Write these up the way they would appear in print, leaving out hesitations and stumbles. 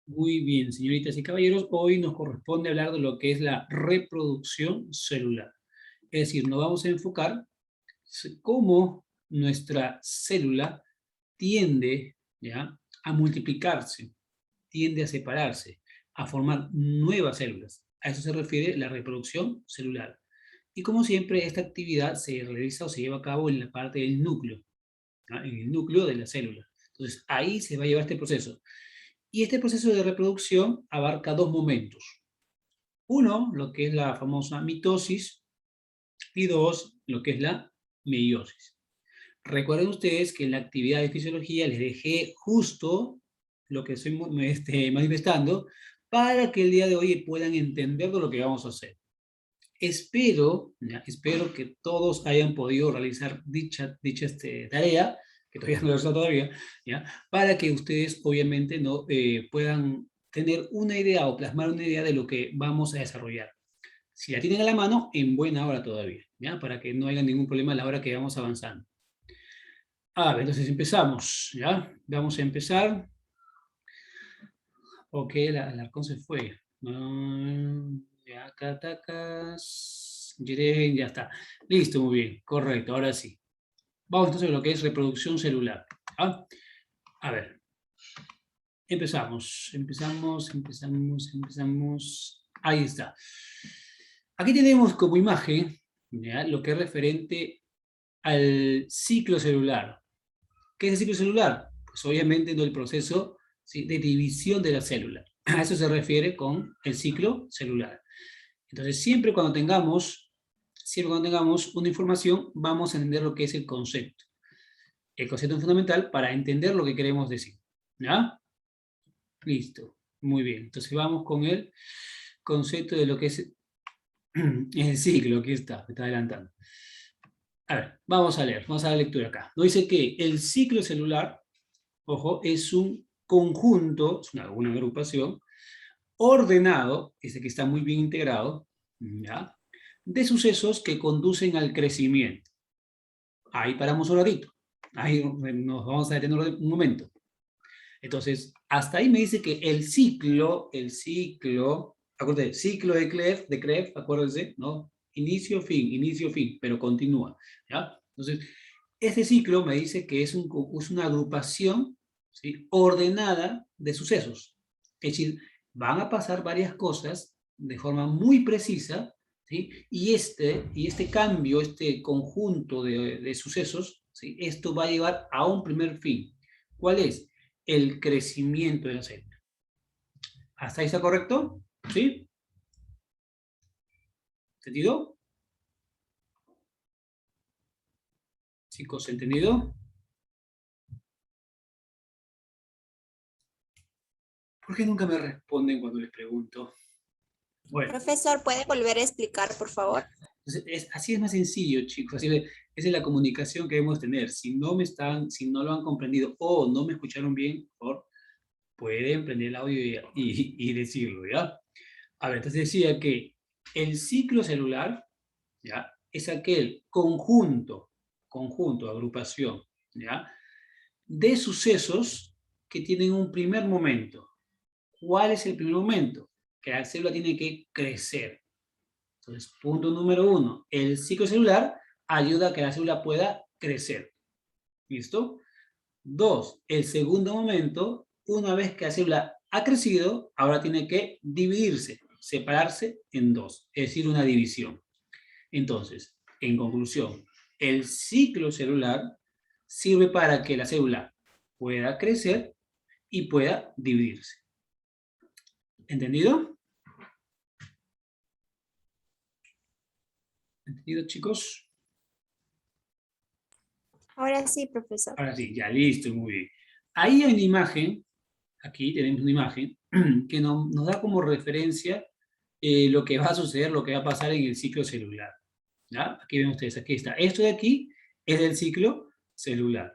Muy bien, señoritas y caballeros, hoy nos corresponde hablar de lo que es la reproducción celular. Es decir, nos vamos a enfocar cómo nuestra célula tiende, ¿ya?, a multiplicarse, tiende a separarse, a formar nuevas células. A eso se refiere la reproducción celular. Y como siempre, esta actividad se realiza o se lleva a cabo en la parte del núcleo, ¿ya?, en el núcleo de la célula. Entonces, ahí se va a llevar este proceso. Y este proceso de reproducción abarca dos momentos. Uno, lo que es la famosa mitosis, y dos, lo que es la meiosis. Recuerden ustedes que en la actividad de fisiología les dejé justo lo que estoy manifestando para que el día de hoy puedan entender de lo que vamos a hacer. Espero que todos hayan podido realizar dicha tarea, que todavía no lo he realizado todavía, ¿ya?, para que ustedes obviamente no puedan tener una idea o plasmar una idea de lo que vamos a desarrollar. Si la tienen a la mano, en buena hora todavía, ¿ya?, para que no haya ningún problema a la hora que vamos avanzando. A ver, entonces empezamos, ¿ya? Vamos a empezar. Ok, el arcón se fue. Ya, catacas. Ya está. Listo, muy bien. Correcto, ahora sí. Vamos entonces a lo que es reproducción celular. ¿Ah? A ver. Empezamos. Ahí está. Aquí tenemos como imagen, ¿ya?, lo que es referente al ciclo celular. ¿Qué es el ciclo celular? Pues obviamente no el proceso, ¿sí?, de división de la célula. A eso se refiere con el ciclo celular. Entonces, siempre cuando tengamos una información, vamos a entender lo que es el concepto. El concepto es fundamental para entender lo que queremos decir. ¿Ya? Listo. Muy bien. Entonces vamos con el concepto de lo que es el ciclo. Aquí está, me está adelantando. A ver, vamos a leer, vamos a dar lectura acá. Nos dice que el ciclo celular, ojo, es un conjunto, es una agrupación ordenado, ese que está muy bien integrado, ¿ya?, de sucesos que conducen al crecimiento. Ahí paramos un ratito. Ahí nos vamos a detener un momento. Entonces, hasta ahí me dice que el ciclo, acuérdense, ciclo de Krebs, acuérdense, ¿no? Inicio, fin, pero continúa, ¿ya? Entonces, este ciclo me dice que es una agrupación, ¿sí?, ordenada de sucesos. Es decir, van a pasar varias cosas de forma muy precisa, ¿sí? Y este cambio, este conjunto de sucesos, ¿sí?, esto va a llevar a un primer fin. ¿Cuál es? El crecimiento de la célula. ¿Hasta ahí está correcto? ¿Sí? ¿Entendido? Chicos, ¿entendido? ¿Por qué nunca me responden cuando les pregunto? Bueno, Profesor, ¿puede volver a explicar, por favor? así es más sencillo, chicos. Esa es la comunicación que debemos tener. Si no lo han comprendido o no me escucharon bien, por favor, pueden prender el audio y decirlo, ¿ya? A ver, entonces decía que el ciclo celular, ¿ya?, es aquel conjunto, agrupación, ¿ya?, de sucesos que tienen un primer momento. ¿Cuál es el primer momento? Que la célula tiene que crecer. Entonces, punto número uno, el ciclo celular ayuda a que la célula pueda crecer. ¿Listo? Dos, el segundo momento, una vez que la célula ha crecido, ahora tiene que dividirse, separarse en dos, es decir, una división. Entonces, en conclusión, el ciclo celular sirve para que la célula pueda crecer y pueda dividirse. ¿Entendido? ¿Entendido, chicos? Ahora sí, profesor. Ahora sí, ya listo, muy bien. Ahí hay una imagen, aquí tenemos una imagen, que nos da como referencia lo que va a suceder, lo que va a pasar en el ciclo celular. ¿Ya? Aquí ven ustedes, aquí está. Esto de aquí es el ciclo celular.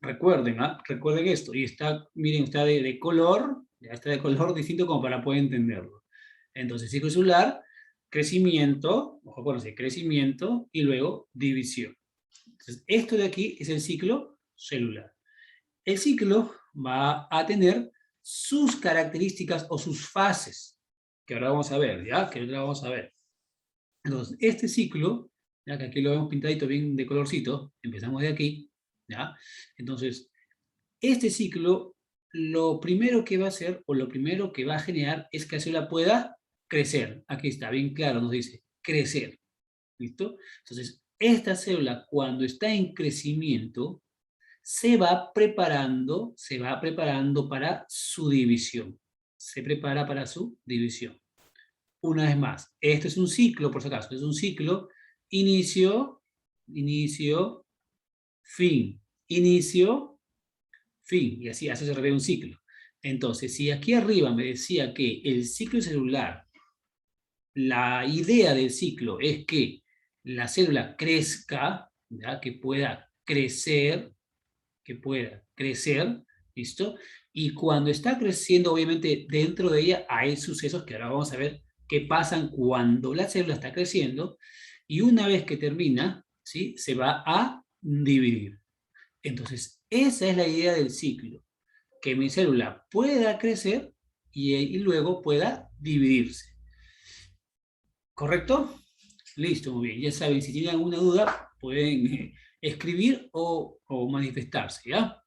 Recuerden, ¿ah? Recuerden esto. Y está, miren, está de color, ya está de color distinto como para poder entenderlo. Entonces, ciclo celular, crecimiento, ojo con ese crecimiento, y luego división. Entonces, esto de aquí es el ciclo celular. El ciclo va a tener sus características o sus fases, que ahora vamos a ver, ¿ya? Que ahora vamos a ver. Entonces, este ciclo, ya que aquí lo vemos pintadito bien de colorcito, empezamos de aquí, ¿ya? Entonces, este ciclo, lo primero que va a hacer, o lo primero que va a generar, es que la célula pueda crecer. Aquí está, bien claro, nos dice, crecer. ¿Listo? Entonces, esta célula, cuando está en crecimiento, se va preparando para su división. Se prepara para su división. Una vez más, esto es un ciclo, por si acaso, es un ciclo, inicio, fin, inicio, fin, y así se repite un ciclo. Entonces, si aquí arriba me decía que el ciclo celular, la idea del ciclo es que la célula crezca, ¿ya? Que pueda crecer, ¿listo? Y cuando está creciendo, obviamente, dentro de ella hay sucesos que ahora vamos a ver qué pasan cuando la célula está creciendo, y una vez que termina, ¿sí? Se va a dividir. Entonces, esa es la idea del ciclo, que mi célula pueda crecer y luego pueda dividirse. ¿Correcto? Listo, muy bien. Ya saben, si tienen alguna duda, pueden escribir o manifestarse, ¿ya?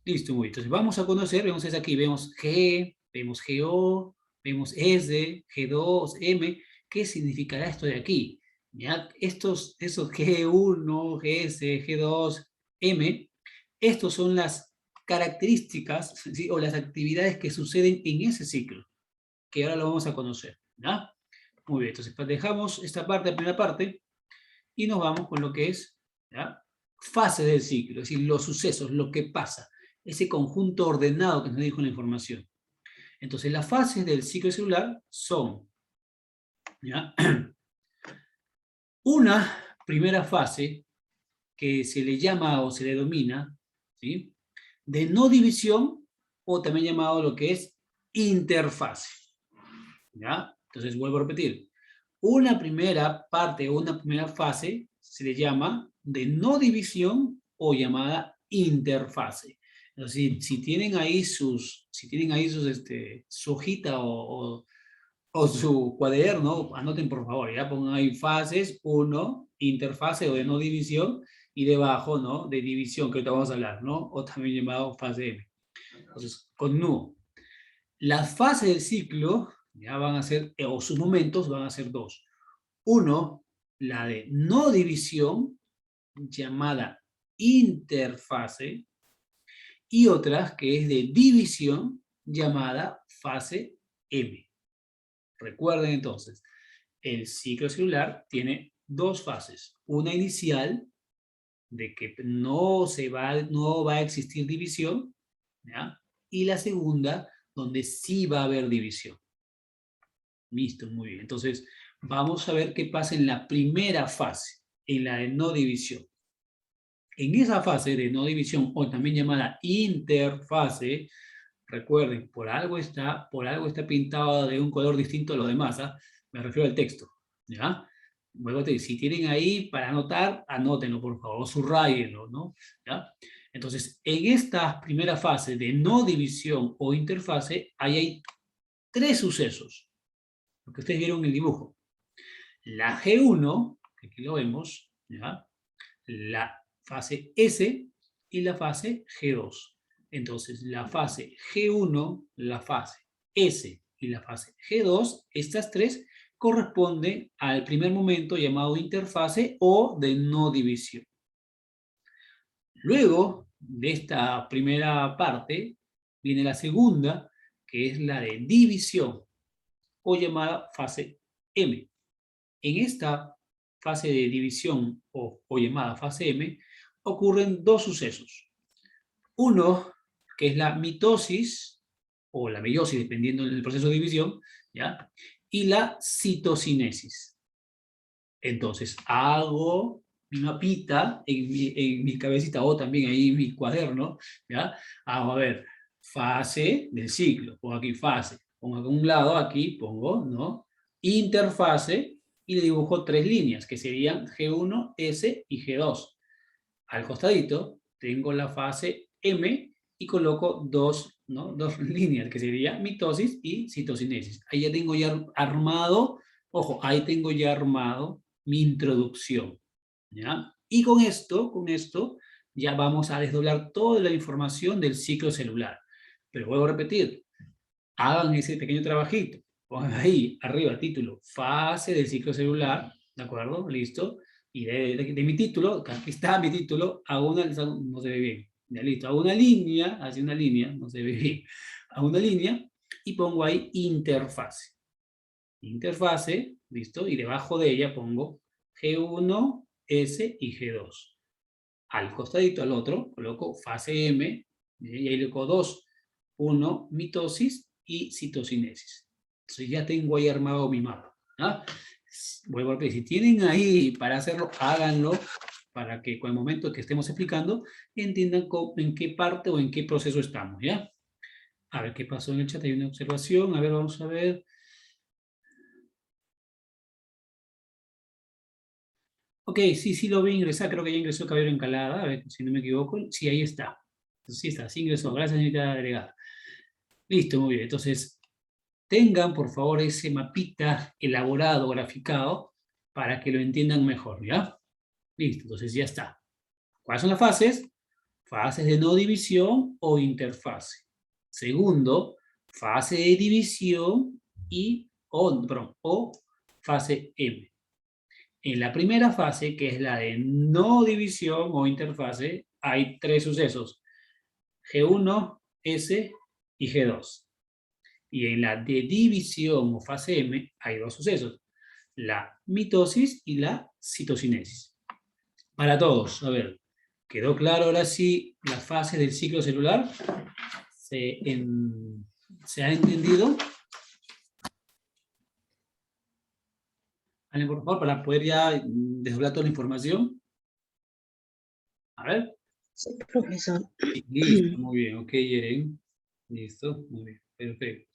Listo, muy bien. Entonces vamos a conocer, vemos es aquí, vemos G, vemos GO, vemos S, G2, M. ¿Qué significará esto de aquí? ¿Ya? Esos G1, GS, G2, M, estos son las características, ¿sí? O las actividades que suceden en ese ciclo, que ahora lo vamos a conocer, ¿ya? Muy bien, entonces dejamos esta parte, la primera parte, y nos vamos con lo que es, ¿ya? Fase del ciclo, es decir, los sucesos, lo que pasa, ese conjunto ordenado que nos dijo la información. Entonces, las fases del ciclo celular son, ¿ya? Una primera fase que se le llama o se le denomina, ¿sí? De no división, o también llamado lo que es interfase, ¿ya? Entonces, vuelvo a repetir. Una primera parte o una primera fase se le llama de no división o llamada interfase. Entonces, si tienen ahí su hojita o su cuaderno, anoten por favor, ya pongan ahí fases, 1, interfase o de no división, y debajo, ¿no? De división, que ahorita vamos a hablar, ¿no? O también llamado fase M. Entonces, continúo. Las fases del ciclo ya van a ser, o sus momentos van a ser dos. Uno, la de no división, llamada interfase, y otra que es de división, llamada fase M. Recuerden entonces, el ciclo celular tiene dos fases. Una inicial, de que no va a existir división, ¿ya? Y la segunda, donde sí va a haber división. Listo, muy bien. Entonces, vamos a ver qué pasa en la primera fase, en la de no división. En esa fase de no división, o también llamada interfase, recuerden, por algo está pintado de un color distinto a los demás, ¿ah? Me refiero al texto, ¿ya? Luego, si tienen ahí para anotar, anótenlo, por favor, o subrayenlo, ¿no? ¿Ya? Entonces, en esta primera fase de no división o interfase, ahí hay tres sucesos, lo que ustedes vieron en el dibujo. La G1, que aquí lo vemos, ¿ya? La fase S y la fase G2. Entonces, la fase G1, la fase S y la fase G2, estas tres corresponden al primer momento llamado interfase o de no división. Luego de esta primera parte, viene la segunda, que es la de división, o llamada fase M. En esta fase de división o llamada fase M, ocurren dos sucesos. Uno, que es la mitosis, o la meiosis, dependiendo del proceso de división, ¿ya? Y la citocinesis. Entonces, hago mi mapita en mi cabecita, o también ahí en mi cuaderno, ¿ya? Hago, a ver, fase del ciclo, pongo aquí fase, pongo a un lado, aquí pongo, ¿no? Interfase, y le dibujo tres líneas, que serían G1, S y G2. Al costadito tengo la fase M, y coloco dos, ¿no? Dos líneas, que sería mitosis y citocinesis. Ahí ya tengo ya armado, ojo, ahí tengo ya armado mi introducción, ¿ya? Y con esto, ya vamos a desdoblar toda la información del ciclo celular. Pero vuelvo a repetir, hagan ese pequeño trabajito, pongan ahí arriba título, fase del ciclo celular, ¿de acuerdo? Listo. Y de mi título, que aquí está mi título, hago una, no se ve bien, ya listo, hago una línea, así una línea, no se ve bien, hago una línea y pongo ahí interfase. Interfase, listo, y debajo de ella pongo G1, S y G2. Al costadito, al otro, coloco fase M, y ahí le coloco 2, 1, mitosis y citocinesis. Entonces ya tengo ahí armado mi mapa. ¿Ah? Vuelvo a repetir, si tienen ahí para hacerlo, háganlo, para que con el momento que estemos explicando, entiendan en qué parte o en qué proceso estamos, ¿ya? A ver qué pasó en el chat, hay una observación, a ver, vamos a ver. Ok, sí lo vi ingresar, creo que ya ingresó Caballero Encalada, a ver si no me equivoco. Sí, ahí está. Sí está, sí ingresó. Gracias, señorita agregada. Listo, muy bien. Entonces, tengan por favor ese mapita elaborado, graficado, para que lo entiendan mejor, ¿ya? Listo, entonces ya está. ¿Cuáles son las fases? Fases de no división o interfase. Segundo, fase de división o fase M. En la primera fase, que es la de no división o interfase, hay tres sucesos: G1, S y G2. Y en la de división o fase M hay dos sucesos: la mitosis y la citocinesis. Para todos, a ver, ¿quedó claro ahora sí las fases del ciclo celular? ¿Se ha entendido? ¿Alguien, por favor, para poder ya desdoblar toda la información? A ver. Sí, profesor. Listo, muy bien, ok, Eren. Listo, muy bien, perfecto.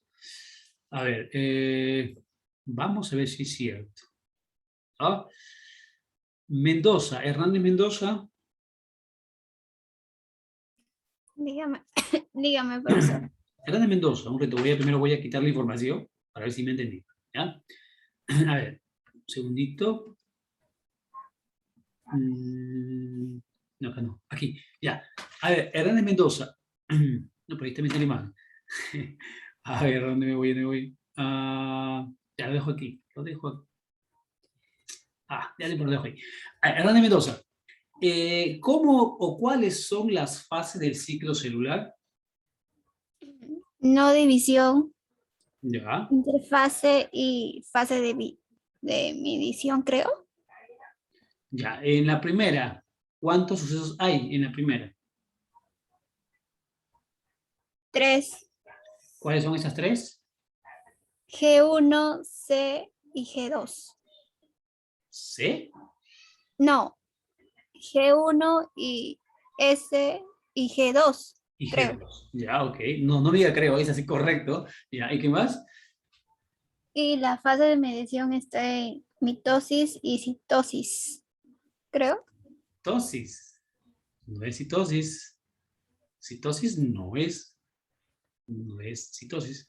A ver, vamos a ver si es cierto. ¿Ah? Mendoza, Hernández Mendoza. Dígame, dígame, profesor. Hernández Mendoza, un reto. Primero voy a quitar la información para ver si me entendí. ¿Ya? A ver, un segundito. No, acá no, aquí, ya. A ver, Hernández Mendoza. No, pero ahí está mi animal. A ver, ¿dónde me voy? ¿Dónde me voy? Ya lo dejo aquí. Lo dejo aquí. Ya lo dejo ahí. Hernández Mendoza. ¿Cómo o cuáles son las fases del ciclo celular? No división, Ya, interfase y fase de medición, creo. ya. En la primera, ¿cuántos sucesos hay en la primera? 3, ¿Cuáles son esas tres? G1, C y G2. C No, G1 y S y G2, y creo. G2. Ya, ok. No, no diga creo, es así correcto. Ya, ¿y qué más? Y la fase de medición está en mitosis y citosis, creo. Tosis. No es citosis. Citosis no es citosis.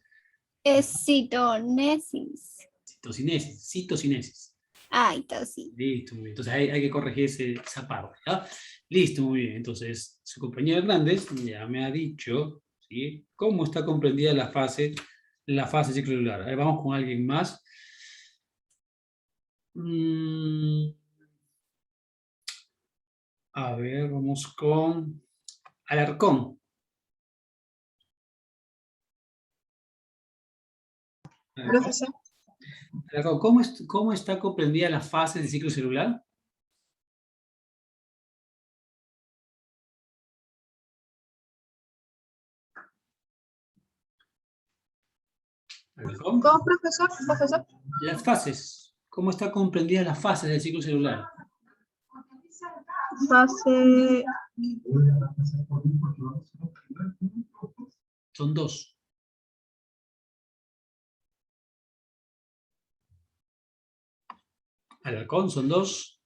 Es citonesis. Citocinesis, citocinesis. Ay, sí. Listo, muy bien. Entonces hay que corregir esa parte, ¿ya? Listo, muy bien. Entonces, su compañera Hernández ya me ha dicho, ¿sí?, cómo está comprendida la fase ciclocelular. Ahí vamos con alguien más. Mm, a ver, vamos con Alarcón. Profesor. Alarcón, ¿cómo está comprendida la fase del ciclo celular? Alarcón. ¿Cómo, profesor? Profesor. Las fases. ¿Cómo está comprendida la fase del ciclo celular? Fase. Son dos. Alarcón, son dos.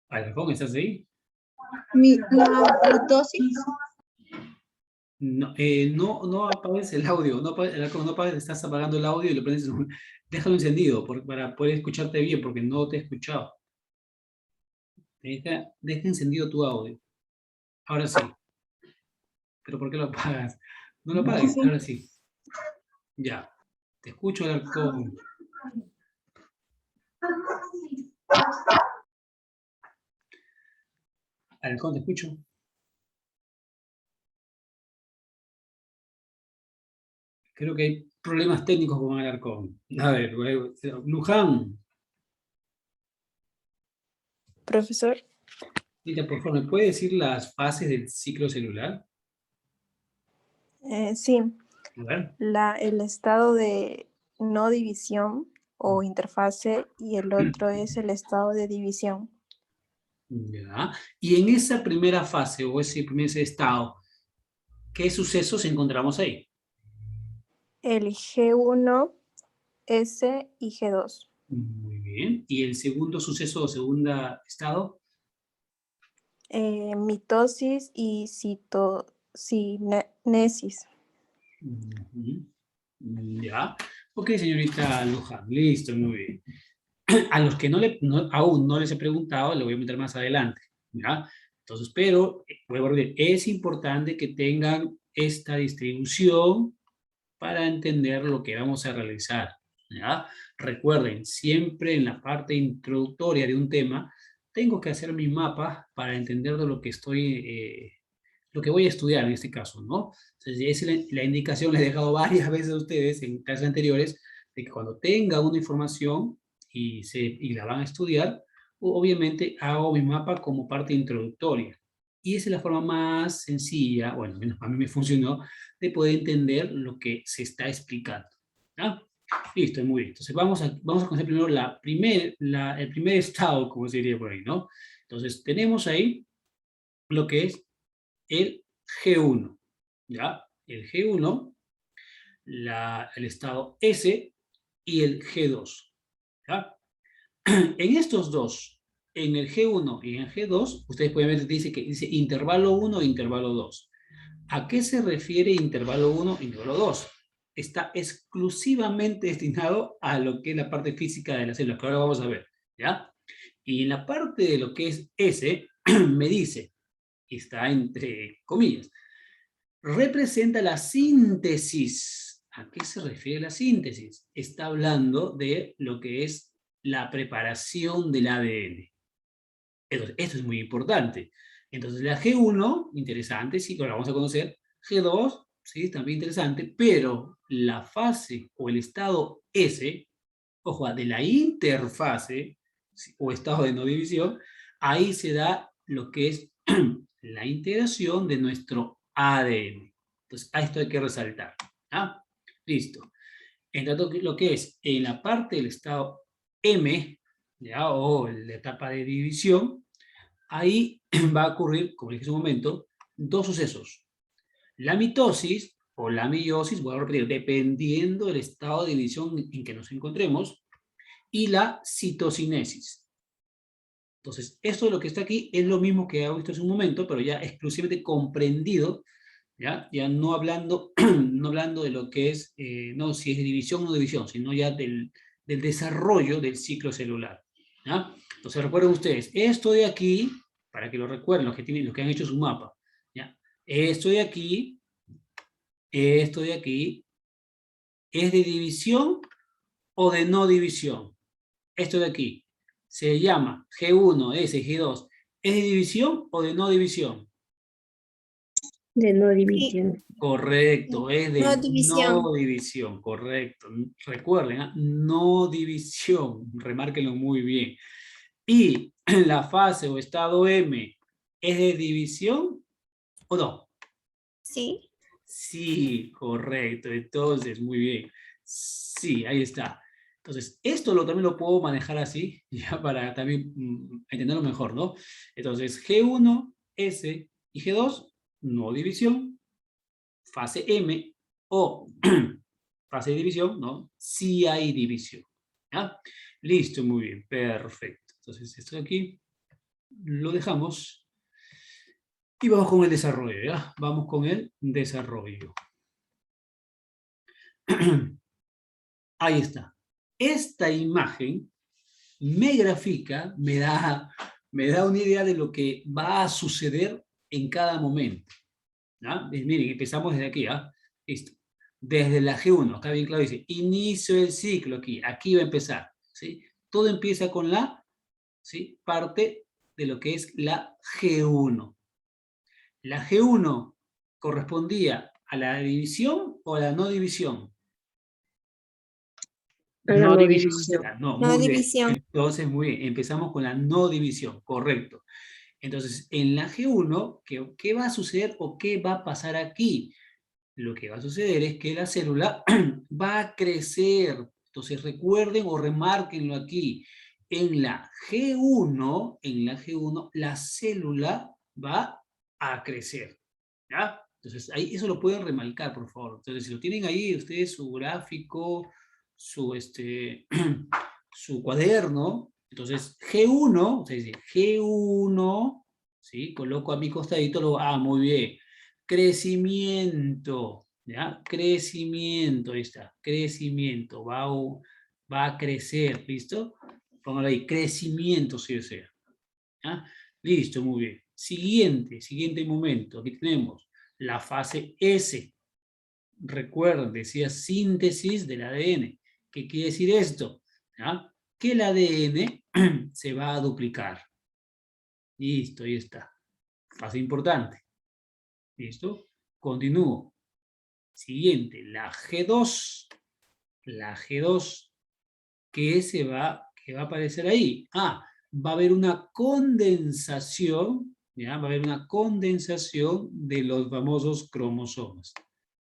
Alarcón, ¿estás ahí? La mitosis. No, no apagues el audio, Alarcón, no apagues, estás apagando el audio y lo prendes, déjalo encendido para poder escucharte bien, porque no te he escuchado. Deja encendido tu audio. Ahora sí. ¿Pero por qué lo apagas? No lo apagues, Sí. ahora sí. Ya. Te escucho, Alarcón. Alarcón, te escucho. Creo que hay problemas técnicos con Alarcón. A ver, Luján, Profesor, Rita, por favor, ¿me puede decir las fases del ciclo celular? sí, A ver. el estado de no división o interfase y el otro es el estado de división. Ya. Y en esa primera fase o ese primer estado, ¿qué sucesos encontramos ahí? El G1, S y G2. Muy bien. ¿Y el segundo suceso o segundo estado? Mitosis y citocinesis. Ujú. Ya. Ok, señorita Luján, listo, muy bien. A los que aún no les he preguntado, le voy a meter más adelante, ¿ya? Entonces, pero, voy a repetir, es importante que tengan esta distribución para entender lo que vamos a realizar, ¿ya? Recuerden, siempre en la parte introductoria de un tema, tengo que hacer mi mapa para entender de lo que voy a estudiar en este caso, ¿no? Entonces, esa es la indicación, les he dejado varias veces a ustedes en clases anteriores, de que cuando tenga una información y la van a estudiar, obviamente hago mi mapa como parte introductoria. Y esa es la forma más sencilla, bueno, al menos a mí me funcionó, de poder entender lo que se está explicando. ¿Ya? Listo, muy bien. Entonces vamos a conocer primero el primer estado, como se diría por ahí, ¿no? Entonces tenemos ahí lo que es el G1, ¿ya? El G1, el estado S y el G2, ¿ya? En estos dos, en el G1 y en el G2, ustedes pueden ver que dice intervalo 1 e intervalo 2. ¿A qué se refiere intervalo 1 e intervalo 2? Está exclusivamente destinado a lo que es la parte física de las células, que ahora vamos a ver, ¿ya? Y en la parte de lo que es S, me dice, está entre comillas, representa la síntesis. ¿A qué se refiere la síntesis? Está hablando de lo que es la preparación del ADN. Entonces, esto es muy importante. Entonces, la G1, interesante, sí, que ahora vamos a conocer. G2, sí, también interesante, pero la fase o el estado S, ojo, de la interfase o estado de no división, ahí se da lo que es la integración de nuestro ADN. Entonces, a esto hay que resaltar. ¿Ah? Listo. En tanto que lo que es en la parte del estado M, ¿ya? O la etapa de división, ahí va a ocurrir, como dije hace un momento, dos sucesos. La mitosis o la meiosis, voy a repetir, dependiendo del estado de división en que nos encontremos, y la citocinesis. Entonces, esto de lo que está aquí es lo mismo que he visto hace un momento, pero ya exclusivamente comprendido, ya no hablando, no hablando de lo que es, no si es división o no división, sino ya del desarrollo del ciclo celular. ¿Ya? Entonces, recuerden ustedes, esto de aquí, para que lo recuerden los que han hecho su mapa, ¿ya? Esto de aquí, ¿es de división o de no división? Esto de aquí se llama G1, S, G2. ¿Es de división o de no división? De no Sí, división. Correcto, es no de división. no división, correcto. Recuerden, ¿ah? No división, remárquenlo muy bien. Y la fase o estado M, ¿es de división o no? Sí. Sí, correcto. Entonces, muy bien. Sí, ahí está. Entonces, también lo puedo manejar así, ya para también entenderlo mejor, ¿no? Entonces, G1, S y G2, no división. Fase M o fase de división, ¿no? Sí hay división. ¿Ya? Listo, muy bien, perfecto. Entonces, esto de aquí lo dejamos y vamos con el desarrollo, ¿ya? Vamos con el desarrollo. Ahí está. Esta imagen me grafica, me da una idea de lo que va a suceder en cada momento. ¿Ya? Miren, empezamos desde aquí, ¿ah? Listo. Desde la G1, acá bien claro dice, inicio del ciclo aquí va a empezar, ¿sí? Todo empieza con la, ¿sí?, parte de lo que es la G1. La G1 correspondía a la división o a la no división. A la No no división. división. No, No muy bien. división. Entonces, muy bien, empezamos con la no división, correcto. Entonces, en la G1, ¿qué va a suceder o qué va a pasar aquí? Lo que va a suceder es que la célula va a crecer. Entonces, recuerden o remárquenlo aquí. En la G1, la célula va a crecer. ¿Ya? Entonces, ahí eso lo pueden remarcar, por favor. Entonces, si lo tienen ahí, ustedes su gráfico, su cuaderno, entonces G1, o sea, dice G1, ¿sí? Coloco a mi costadito, muy bien. Crecimiento, ¿ya? Crecimiento, ahí está, crecimiento, va a crecer, ¿listo? Póngalo ahí, crecimiento, si desea. ¿Ya? Listo, muy bien. Siguiente momento, aquí tenemos la fase S. Recuerden, decía síntesis del ADN. ¿Qué quiere decir esto? ¿Ya? Que el ADN se va a duplicar. Listo, ahí está. Fase importante. ¿Listo? Continúo. Siguiente, la G2. La G2, ¿qué va a aparecer ahí? Va a haber una condensación, ¿ya? Va a haber una condensación de los famosos cromosomas.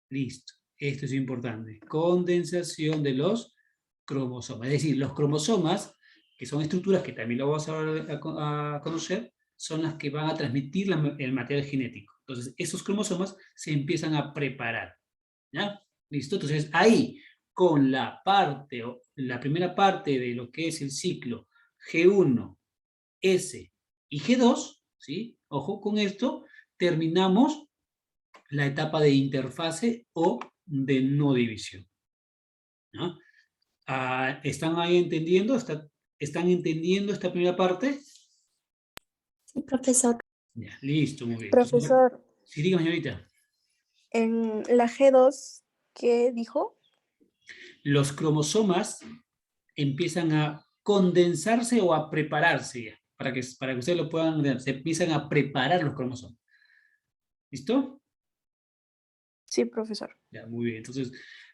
Listo. Esto es importante. Condensación de los cromosomas. Es decir, los cromosomas, que son estructuras que también lo vamos a conocer, son las que van a transmitir el material genético. Entonces, esos cromosomas se empiezan a preparar. ¿Ya? Listo. Entonces, ahí, con la primera parte de lo que es el ciclo G1, S y G2, ¿sí? Ojo con esto, terminamos la etapa de interfase o de no división. ¿No? ¿Están ahí entendiendo? ¿Están entendiendo esta primera parte? Sí, profesor. Ya, listo, muy bien. Profesor, Sí, dígame, señorita. en la G2, ¿qué dijo? Los cromosomas empiezan a condensarse o a prepararse ya, para que ustedes lo puedan ver. Se empiezan a preparar los cromosomas. ¿Listo? Sí, profesor. Ya, muy bien. Entonces,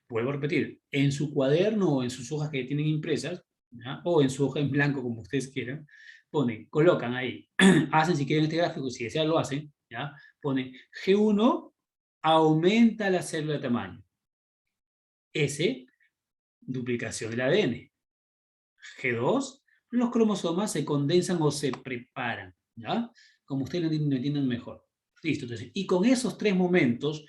vuelvo a repetir. En su cuaderno o en sus hojas que tienen impresas, ¿ya?, o en su hoja en blanco, como ustedes quieran, colocan ahí, hacen si quieren este gráfico, si desean lo hacen, ¿ya? Pone G1 aumenta la célula de tamaño. S, duplicación del ADN. G2, los cromosomas se condensan o se preparan, ¿ya? Como ustedes lo entienden mejor. Listo, entonces, y con estos tres momentos,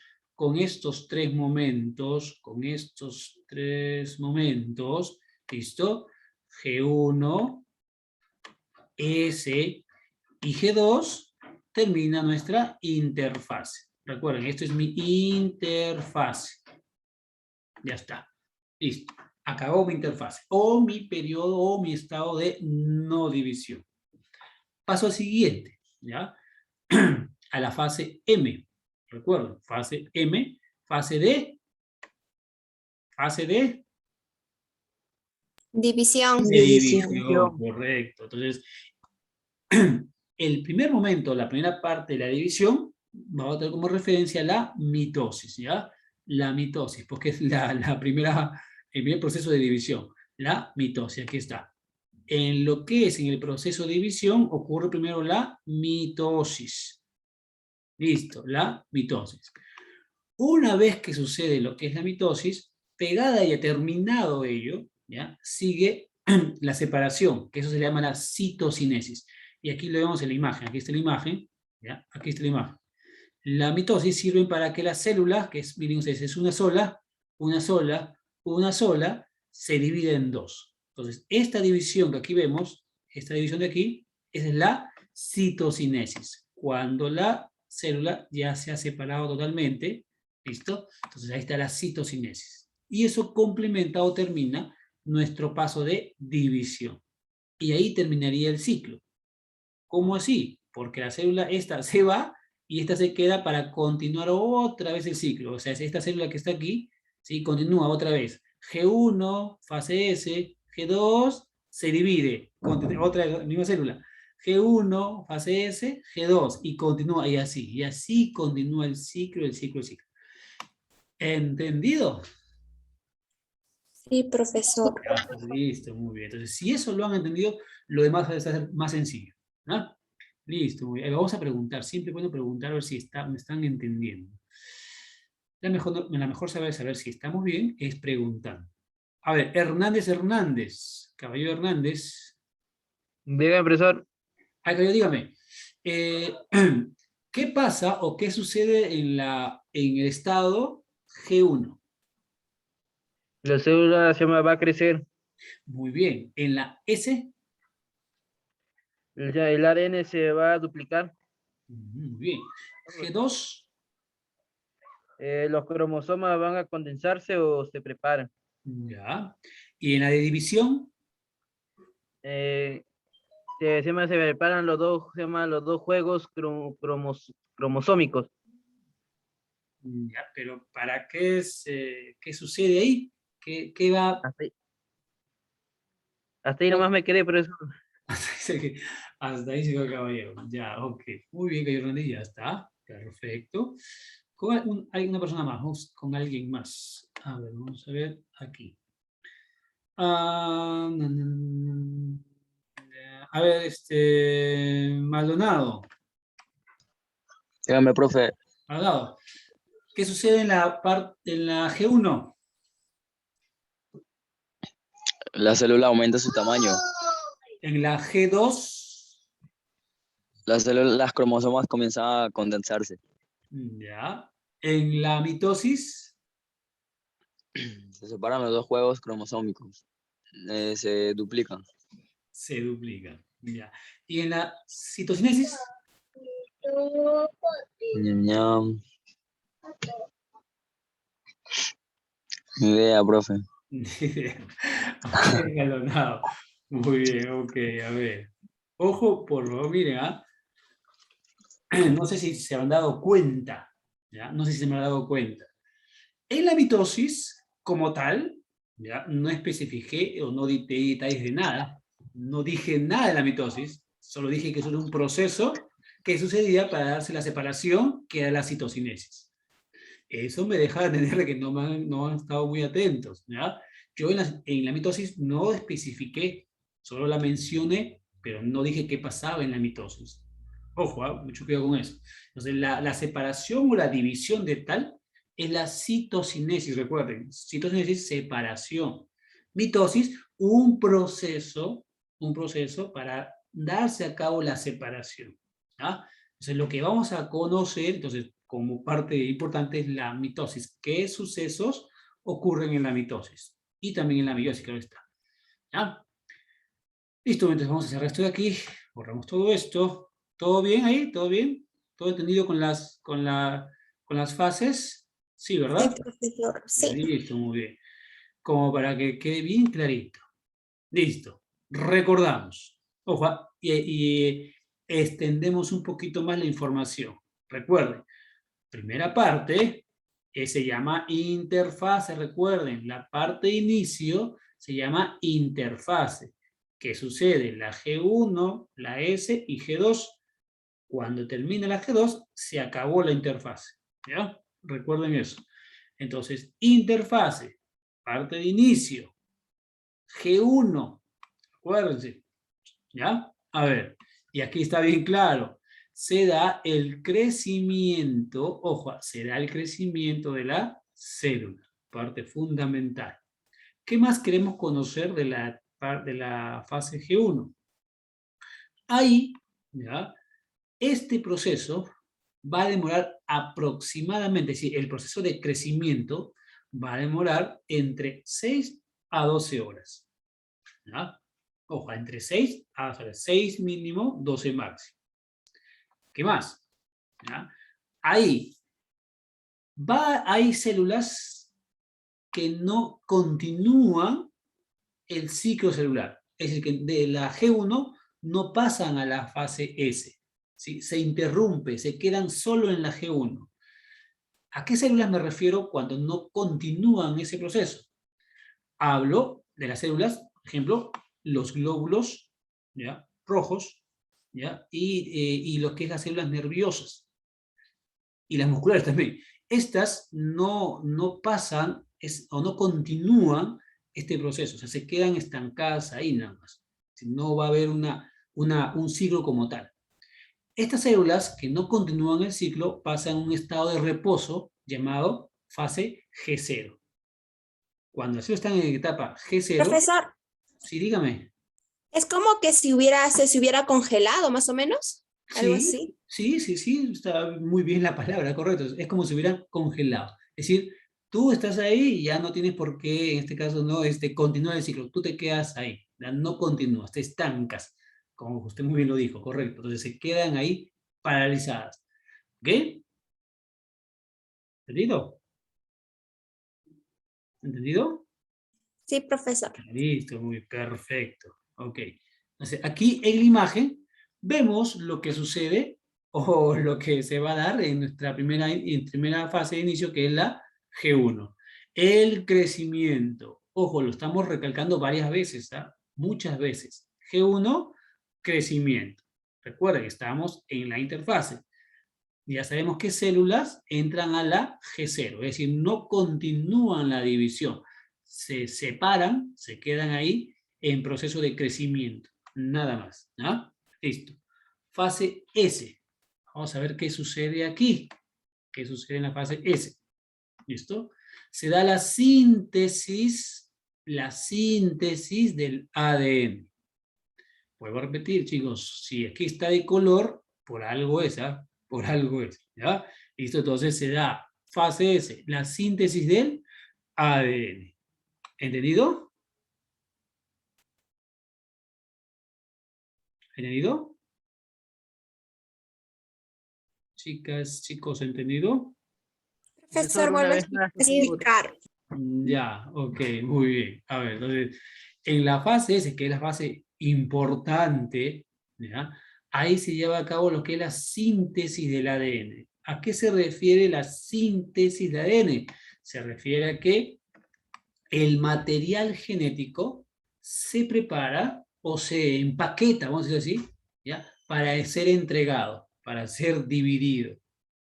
¿listo? G1, S y G2 termina nuestra interfase. Recuerden, esto es mi interfase. Ya está. Listo. Acabó mi interfase. O mi periodo o mi estado de no división. Paso al siguiente, ¿ya? A la fase M. Recuerden, fase M, fase de División. división, correcto. Entonces, el primer momento, la primera parte de la división, vamos a tener como referencia la mitosis, ¿ya? La mitosis, porque es el primer proceso de división. La mitosis, aquí está. En lo que es en el proceso de división, ocurre primero la mitosis. Listo, la mitosis. Una vez que sucede lo que es la mitosis, pegada y terminado ello, ¿ya?, sigue la separación, que eso se le llama la citocinesis. Y aquí lo vemos en la imagen. Aquí está la imagen. ¿Ya? Aquí está la imagen. La mitosis sirve para que las células, que es, miren ustedes, es una sola, se divide en dos. Entonces, esta división que aquí vemos, esta división de aquí, es la citocinesis, cuando la célula ya se ha separado totalmente, ¿listo? Entonces ahí está la citocinesis. Y eso complementa o termina nuestro paso de división. Y ahí terminaría el ciclo. ¿Cómo así? Porque la célula esta se va y esta se queda para continuar otra vez el ciclo. O sea, esta célula que está aquí, ¿sí? Continúa otra vez. G1, fase S, G2, se divide. Otra misma célula. G1, fase S, G2, y continúa, y así continúa el ciclo, el ciclo, el ciclo. ¿Entendido? Sí, profesor. Ya, pues, listo, muy bien. Entonces, si eso lo han entendido, lo demás va a ser más sencillo. ¿Ah? Listo, muy bien. Vamos a preguntar, siempre puedo preguntar a ver si me están entendiendo. La mejor saber si estamos bien es preguntando. A ver, Hernández, caballero Hernández. Dígame, profesor. Ay, caballero, dígame. ¿Qué pasa o qué sucede en el estado G1? La célula se va a crecer. Muy bien. ¿En la S? Ya el ADN se va a duplicar. Muy bien. G2. Los cromosomas van a condensarse o se preparan. Ya. ¿Y en la de división? Se preparan los dos, los dos juegos cromosómicos. Ya, pero ¿para qué qué sucede ahí? ¿Qué va? Hasta ahí nomás me quedé, profesor. Hasta ahí llegó el caballero. Ya, ok. Muy bien, caballero Hernández, ya está. Perfecto. Hay una persona más, vamos con alguien más. A ver, vamos a ver aquí. A ver, Maldonado. Dígame, profe, Maldonado. ¿Qué sucede en la G1? la célula aumenta su tamaño. En la G2. Las cromosomas comienzan a condensarse. Ya. En la mitosis. Se separan los dos juegos cromosómicos. Se duplican. Se duplican. Ya. ¿Y en la citocinesis? Ñam. Ni idea, profe. Escalonado. Muy bien, ok, a ver. Ojo, por favor, miren, no sé si se han dado cuenta, ¿ya? No sé si se me han dado cuenta. En la mitosis, como tal, ¿ya? No especifiqué o no di detalles de nada, no dije nada de la mitosis, solo dije que es un proceso que sucedía para darse la separación que era la citocinesis. Eso me deja de entender que no han estado muy atentos, ¿ya? Yo en la mitosis no especifiqué, solo la mencioné, pero no dije qué pasaba en la mitosis. Ojo, mucho cuidado con eso. Entonces, la separación o la división de tal es la citocinesis, recuerden. Citocinesis, separación. Mitosis, un proceso para darse a cabo la separación. ¿Ya? Entonces, lo que vamos a conocer, entonces, como parte importante es la mitosis. ¿Qué sucesos ocurren en la mitosis? Y también en la meiosis, claro está. ¿Ya? Listo, entonces vamos a cerrar esto de aquí. Borramos todo esto. ¿Todo bien ahí? ¿Todo bien? ¿Todo entendido con las fases? Sí, ¿verdad? Sí, profesor. Sí. Listo, muy bien. Como para que quede bien clarito. Listo. Recordamos. Ojo, y extendemos un poquito más la información. Recuerden, primera parte se llama interfase, recuerden, la parte de inicio se llama interfase. ¿Qué sucede? La G1, la S y G2. Cuando termina la G2, se acabó la interfase. ¿Ya? Recuerden eso. Entonces, interfase, parte de inicio, G1, acuérdense. ¿Ya? A ver, y aquí está bien claro. Se da el crecimiento, ojo, se da el crecimiento de la célula, parte fundamental. ¿Qué más queremos conocer de la fase G1? Ahí, ¿ya? Este proceso va a demorar aproximadamente, es decir, el proceso de crecimiento va a demorar entre 6 a 12 horas. ¿Ya? Ojo, entre 6 a 6 mínimo, 12 máximo. ¿Qué más? ¿Ya? Ahí hay células que no continúan el ciclo celular. Es decir, que de la G1 no pasan a la fase S. ¿Sí? Se interrumpe, se quedan solo en la G1. ¿A qué células me refiero cuando no continúan ese proceso? Hablo de las células, por ejemplo, los glóbulos, ¿ya?, rojos, ¿ya?, y lo que es las células nerviosas, y las musculares también. Estas no pasan o no continúan este proceso, o sea, se quedan estancadas ahí nada más. No va a haber un ciclo como tal. Estas células que no continúan el ciclo pasan a un estado de reposo llamado fase G0. Cuando las células están en etapa G0... Profesor, Sí, dígame. es como que se hubiera congelado, más o menos. Algo así. Sí, está muy bien la palabra, correcto. Es como si hubieran congelado. Es decir, tú estás ahí y ya no tienes por qué, en este caso, no continuar el ciclo. Tú te quedas ahí, ¿ya? No continúas, te estancas, como usted muy bien lo dijo, correcto. Entonces se quedan ahí paralizadas. ¿Ok? ¿Entendido? ¿Entendido? Sí, profesor. Listo, muy perfecto. Ok. Entonces, aquí en la imagen vemos lo que sucede o lo que se va a dar en nuestra primera fase de inicio, que es la G1. El crecimiento. Ojo, lo estamos recalcando varias veces, ¿ah? Muchas veces. G1, crecimiento. Recuerden que estamos en la interfase. Ya sabemos que células entran a la G0, es decir, no continúan la división. Se separan, se quedan ahí en proceso de crecimiento. Nada más. ¿Ah? Listo. Fase S. Vamos a ver qué sucede aquí. ¿Qué sucede en la fase S? ¿Listo? Se da la síntesis del ADN. Vuelvo a repetir, chicos, si aquí está de color, por algo es, ¿ah? Por algo es, ¿ya? Listo, entonces se da fase S, la síntesis del ADN. ¿Entendido? ¿Entendido? Chicas, chicos, ¿entendido? Profesor, una vuelve a vez más, por Sí. favor. explicar. Ya, ok, muy bien. A ver, entonces, en la fase S, que es la fase importante, ¿ya?, ahí se lleva a cabo lo que es la síntesis del ADN. ¿A qué se refiere la síntesis de ADN? Se refiere a que el material genético se prepara o se empaqueta, vamos a decir así, ¿ya?, para ser entregado, para ser dividido.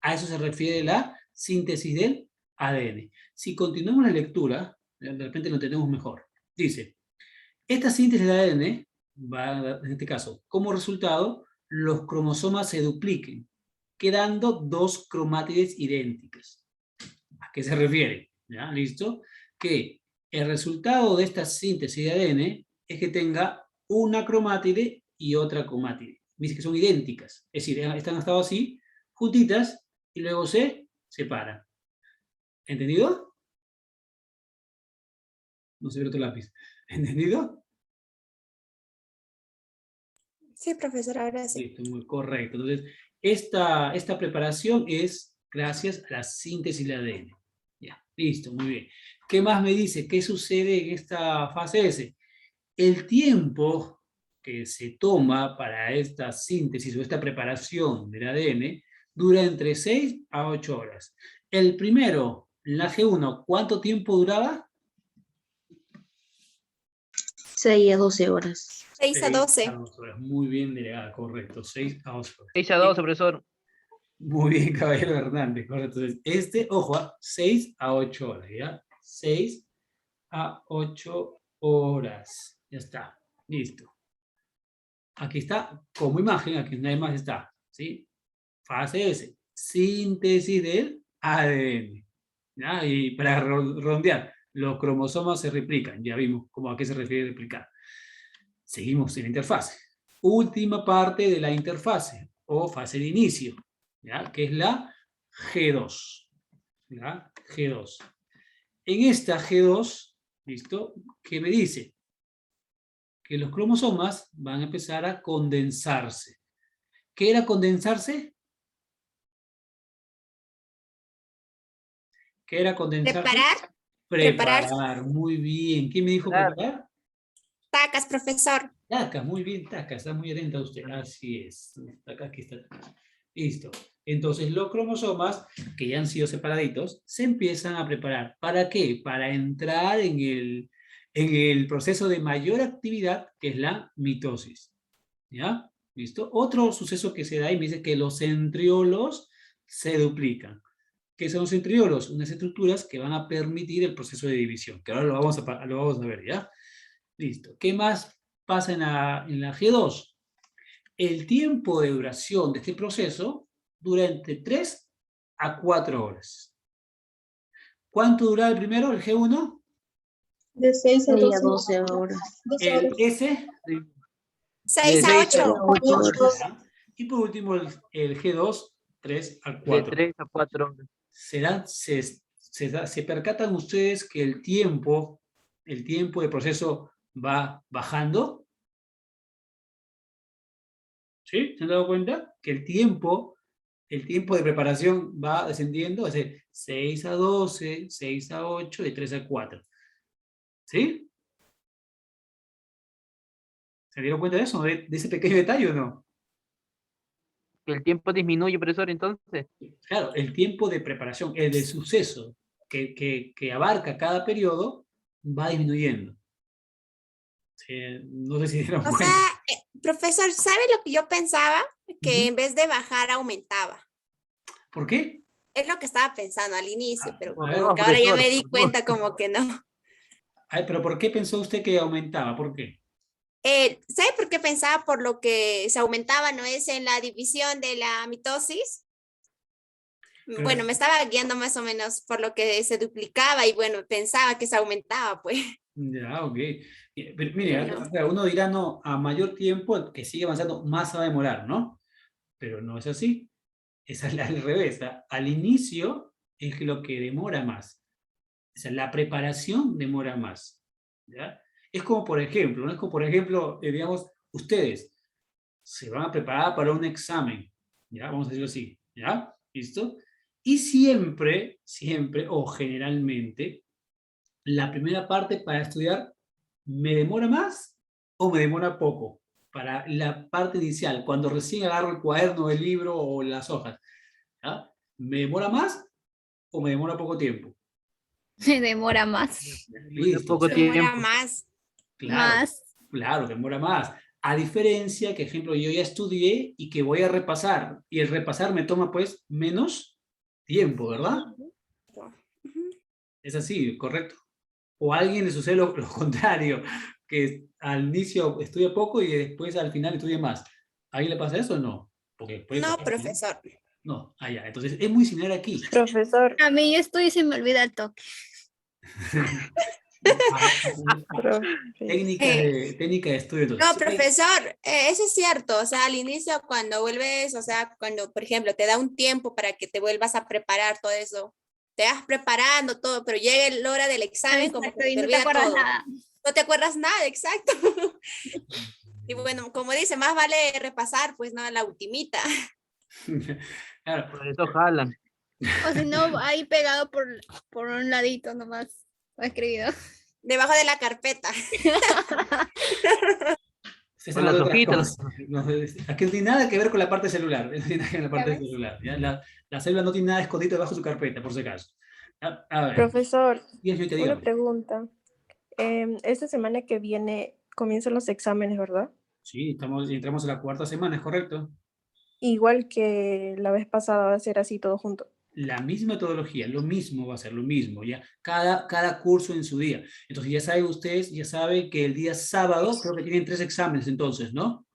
A eso se refiere la síntesis del ADN. Si continuamos la lectura, de repente lo entendemos mejor. Dice, esta síntesis de ADN va a dar, en este caso, como resultado, los cromosomas se dupliquen, quedando dos cromátides idénticas. ¿A qué se refiere? ¿Ya? ¿Listo? Que el resultado de esta síntesis de ADN es que tenga una cromátide y otra cromátide. Dice que son idénticas. Es decir, están estado así, juntitas, y luego se separan. ¿Entendido? No se ve otro lápiz. ¿Entendido? Sí, profesor, ahora sí. Listo, muy correcto. Entonces, esta preparación es gracias a la síntesis del ADN. Ya, listo, muy bien. ¿Qué más me dice? ¿Qué sucede en esta fase S? El tiempo que se toma para esta síntesis o esta preparación del ADN dura entre 6 a 8 horas. El primero, la G1, ¿cuánto tiempo duraba? 6 a 12 horas. 6 a 12. 12 horas. Muy bien delegada, correcto. 6 a 8 horas. 6 a 12, profesor. Muy bien, caballero Hernández, correcto. Entonces, ojo, 6 a 8 horas, ¿ya? 6 a 8 horas. Ya está, listo. Aquí está como imagen, aquí nada más está, ¿sí? Fase S, síntesis del ADN. ¿Ya? Y para redondear, los cromosomas se replican, ya vimos cómo a qué se refiere replicar. Seguimos en la interfase. Última parte de la interfase, o fase de inicio, ¿ya?, que es la G2. ¿Ya? G2. En esta G2, ¿listo?, ¿qué me dice? Que los cromosomas van a empezar a condensarse. ¿Qué era condensarse? ¿Qué era condensar? Preparar. Preparar, muy bien. ¿Quién me dijo Preparar. preparar? Tacas, profesor. Taca, muy bien, Taca, está muy atenta usted. Así es. Acá, aquí está. Listo. Entonces, los cromosomas, que ya han sido separaditos, se empiezan a preparar. ¿Para qué? Para entrar en el proceso de mayor actividad, que es la mitosis. ¿Ya? ¿Listo? Otro suceso que se da y me dice que los centriolos se duplican. ¿Qué son los centriolos? Unas estructuras que van a permitir el proceso de división, que ahora lo vamos a ver, ¿ya? Listo. ¿Qué más pasa en la G2? El tiempo de duración de este proceso dura entre 3 a 4 horas. ¿Cuánto dura el primero, el G1? De 6 a 12 horas. El S. 6 a 8. 8 horas. ¿Ya? Y por último, el G2, 3 a De 4. 3 a 4 horas. Se percatan ustedes que el tiempo de proceso va bajando. ¿Sí? ¿Se han dado cuenta? Que el tiempo de preparación va descendiendo, es decir, 6 a 12, 6 a 8, de 3 a 4. ¿Sí? ¿Se dieron cuenta de eso? ¿De ese pequeño detalle o no? Que el tiempo disminuye, profesor, entonces. Claro, el tiempo de preparación, el de suceso que abarca cada periodo, va disminuyendo. No sé si dieron O cuenta. sea, profesor, ¿sabe lo que yo pensaba? Que Ujú. en vez de bajar, aumentaba. ¿Por qué? Es lo que estaba pensando al inicio, pero A ver, como que ahora ya profesor, me di por favor. cuenta como que no. Ay, pero ¿por qué pensó usted que aumentaba? ¿Por qué? ¿Sabe por qué pensaba? Por lo que se aumentaba, ¿no es? En la división de la mitosis. Pero- Bueno, me estaba guiando más o menos por lo que se duplicaba y bueno, pensaba que se aumentaba, pues. Ya, ok. Pero mire, No. claro, uno dirá, no, a mayor tiempo el que sigue avanzando, más se va a demorar, ¿no? Pero no es así. Es al revés. Al inicio es lo que demora más. O sea, la preparación demora más. ¿Ya? Es como, por ejemplo, ¿no? Es como, por ejemplo, digamos, ustedes se van a preparar para un examen, ¿ya? Vamos a decirlo así, ¿ya? ¿Listo? Y siempre, o generalmente, la primera parte para estudiar, ¿me demora más o me demora poco? Para la parte inicial, cuando recién agarro el cuaderno, el libro o las hojas, ¿ya? ¿Me demora más o me demora poco tiempo? Se demora más. Listo, Poco o sea, Demora tiempo. más. claro, Más. claro, demora más. A diferencia que, ejemplo, yo ya estudié y que voy a repasar, y el repasar me toma pues menos tiempo, ¿verdad? Ujú. Es así, ¿correcto? O a alguien le sucede lo contrario, que al inicio estudia poco y después al final estudia más. ¿A alguien le pasa eso o no? Porque puede No, pasar, ¿no? profesor. No, ya. Entonces es muy similar aquí. Profesor, A mí yo estoy y se me olvida el toque. Técnica Eh, técnica de estudio. No, Entonces, profesor, eso es cierto. O sea, al inicio cuando vuelves, o sea, cuando, por ejemplo, te da un tiempo para que te vuelvas a preparar todo eso, te vas preparando todo, pero llega la hora del examen, como Exacto, que y te no te olvida acuerdas todo. nada. No te acuerdas nada, exacto. Y bueno, como dice, más vale repasar, pues no, la ultimita. claro, Por eso jalan. O si no, ahí pegado por un ladito nomás. Lo he escribido. Debajo de la carpeta. se Con están los hablando de otras ojitos. cosas. No, aquí no tiene nada que ver con la parte celular. No tiene nada que ver con la parte ves? celular. ¿Ya? La célula no tiene nada escondido debajo de su carpeta, por si acaso. A ver, profesor, y yo te una digo, pregunta. Esta semana que viene comienzan los exámenes, ¿verdad? sí, entramos a la cuarta semana, ¿es correcto? Igual que la vez pasada va a ser así todo junto. La misma metodología, lo mismo va a ser lo mismo, ¿ya? Cada curso en su día. Entonces ya saben ustedes, ya saben que el día sábado creo que tienen 3 exámenes entonces, ¿no?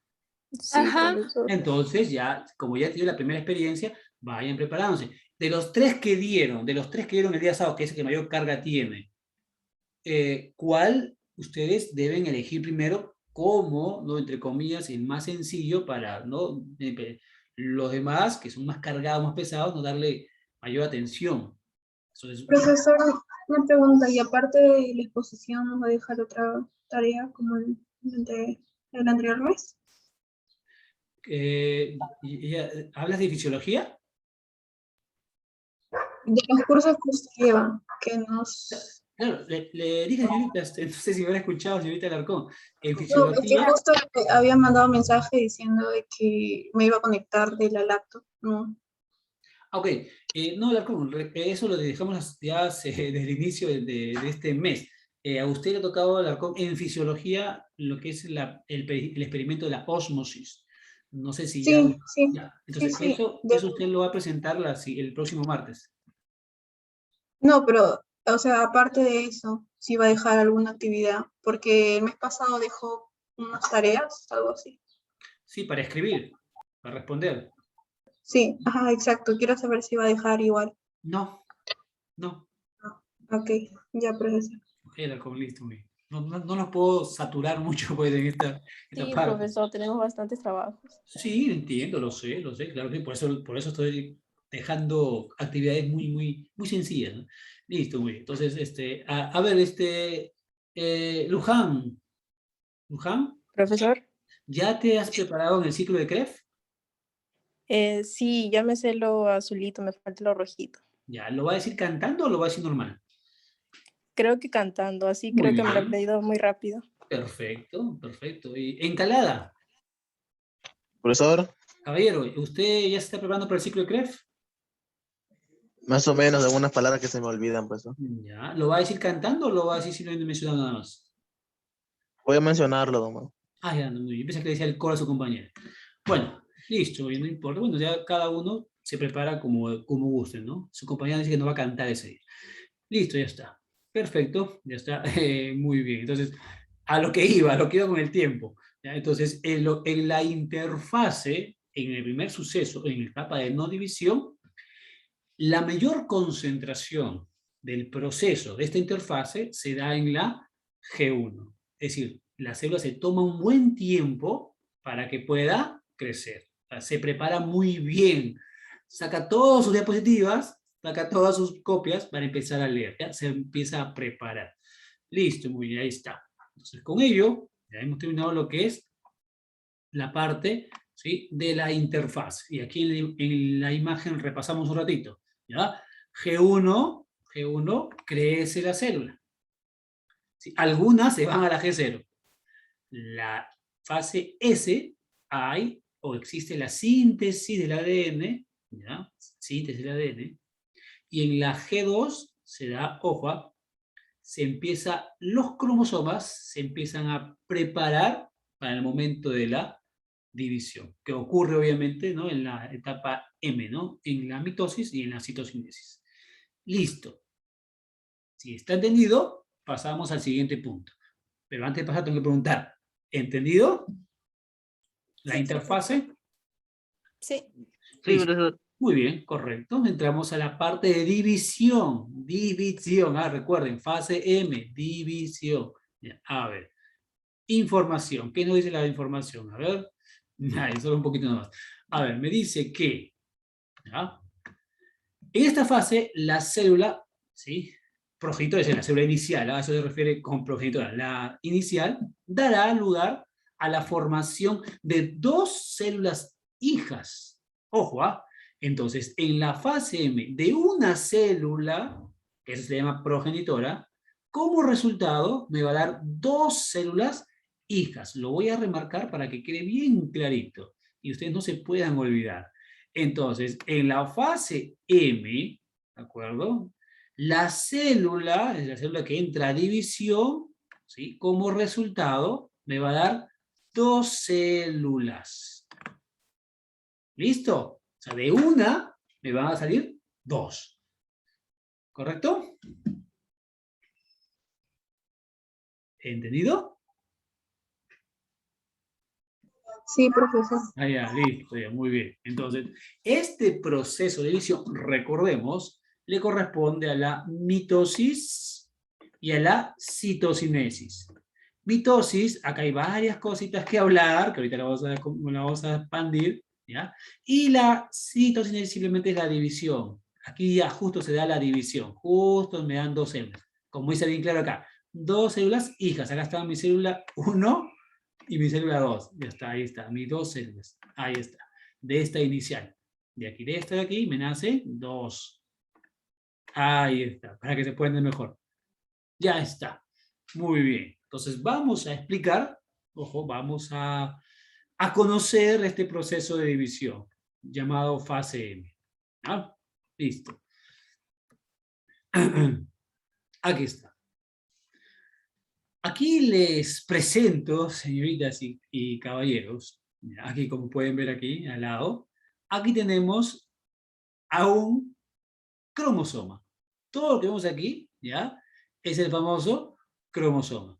Sí, Ajá. profesor. Entonces ya, como ya tienen la primera experiencia, vayan preparándose. De los tres que dieron el día sábado, que es el que mayor carga tiene, ¿cuál ustedes deben elegir primero como, ¿no? Entre comillas, el más sencillo para, ¿no? Los demás, que son más cargados, más pesados, no darle mayor atención? Entonces, Profesor, una pregunta, y aparte de la exposición, ¿nos va a dejar otra tarea como el anterior mes? ¿hablas de fisiología? de los cursos que usted lleva, que nos... Claro, le dije, señorita, no sé si me habrá escuchado, señorita Alarcón, en No, es que fisiología, justo le había mandado mensaje diciendo de que me iba a conectar de la laptop. No. ok, no, Alarcón, eso lo dejamos ya desde el inicio de este mes. A usted le ha tocado, Alarcón, en fisiología, lo que es el experimento de la ósmosis. No sé si ya... Sí, sí, ya. sí, Entonces, sí. eso usted lo va a presentar el próximo martes. No, pero, o sea, aparte de eso, sí va a dejar alguna actividad, porque el mes pasado dejó unas tareas, algo así. Sí, para escribir, para responder. Sí, ajá, exacto. Quiero saber si va a dejar igual. No, no. Ok, ya, profesor. Alarcón, listo, muy bien. No nos puedo saturar mucho pues, en esta Sí, parte. profesor, tenemos bastantes trabajos. Sí, entiendo, lo sé, claro que por eso estoy dejando actividades muy sencillas, ¿no? Listo, muy bien. Entonces, a ver, Luján, Profesor, ¿ya te has preparado en el ciclo de CREF? sí, ya me sé lo azulito, me falta lo rojito. ¿Ya lo va a decir cantando o lo va a decir normal? Creo que cantando, así Muy creo que me lo he bien, aprendido muy rápido. perfecto, perfecto. Y Encalada, Profesor, caballero, ¿usted ya se está preparando para el ciclo de CREF? más o menos algunas palabras que se me olvidan, profesor. ¿Ya? ¿Lo va a decir cantando o lo va a decir simplemente mencionando nada más? Voy a mencionarlo, don. Ah, ya, no, muy bien. Pensé que le decía el coro a su compañera. Bueno, listo, no importa. Bueno, ya cada uno se prepara como guste, ¿no? Su compañera dice que no va a cantar ese día. Listo, ya está. Perfecto, ya está. Muy bien. Entonces, a lo que iba con el tiempo. ¿Ya? Entonces, en la interfase, en el primer suceso, en la etapa de no división, la mayor concentración del proceso de esta interfase se da en la G1. Es decir, la célula se toma un buen tiempo para que pueda crecer. O sea, se prepara muy bien. Saca todas sus diapositivas, saca todas sus copias para empezar a leer. ¿Ya? Se empieza a preparar. Listo, muy bien, ahí está. Entonces, con ello, ya hemos terminado lo que es la parte, ¿sí?, de la interfaz. Y aquí en la imagen repasamos un ratito. ¿Ya? G1 crece la célula. ¿Sí? Algunas se van a la G0. La fase S hay o existe la síntesis del ADN, ¿ya? Síntesis del ADN, y en la G2 se da, ojo, los cromosomas se empiezan a preparar para el momento de la división, que ocurre obviamente, ¿no?, en la etapa M, ¿no?, en la mitosis y en la citocinesis. Listo. Si está entendido, pasamos al siguiente punto. Pero antes de pasar, tengo que preguntar, ¿entendido? ¿La Sí, interfase? sí. Sí, Listo. profesor. Muy bien, correcto. Entramos a la parte de división. División. Recuerden, fase M, división. Ya, a ver. Información. ¿Qué nos dice la información? A ver. Solo un poquito más. A ver, me dice que, ¿ya?, en esta fase, la célula, ¿sí?, progenitora, es la célula inicial, a eso se refiere con progenitora, la inicial, dará lugar a la formación de dos células hijas. Ojo, entonces, en la fase M de una célula, que eso se llama progenitora, como resultado me va a dar dos células hijas. Lo voy a remarcar para que quede bien clarito y ustedes no se puedan olvidar. Entonces, en la fase M, ¿de acuerdo?, la célula, es la célula que entra a división, ¿sí?, como resultado me va a dar dos células. ¿Listo? O sea, de una me van a salir dos. ¿Correcto? ¿Entendido? Sí, profesor. Ah, ya, listo, ya, muy bien. Entonces, este proceso de división, recordemos, le corresponde a la mitosis y a la citocinesis. Mitosis, acá hay varias cositas que hablar, que ahorita la vamos a expandir, ¿ya? Y la citocinesis simplemente es la división. Aquí ya justo se da la división, justo me dan dos células. Como dice bien claro acá, dos células hijas. Acá está mi célula 1 y mi célula 2. Ya está, ahí está, mis dos células. Ahí está, de esta inicial. De aquí, de esta de aquí, me nace 2. Ahí está, para que se pueda entender mejor. Ya está. Muy bien. Entonces vamos a explicar, ojo, vamos a conocer este proceso de división llamado fase M. ¿Ah? Listo. Aquí está. Aquí les presento, señoritas y caballeros, aquí como pueden ver aquí al lado, aquí tenemos a un cromosoma. Todo lo que vemos aquí, ¿ya? Es el famoso cromosoma.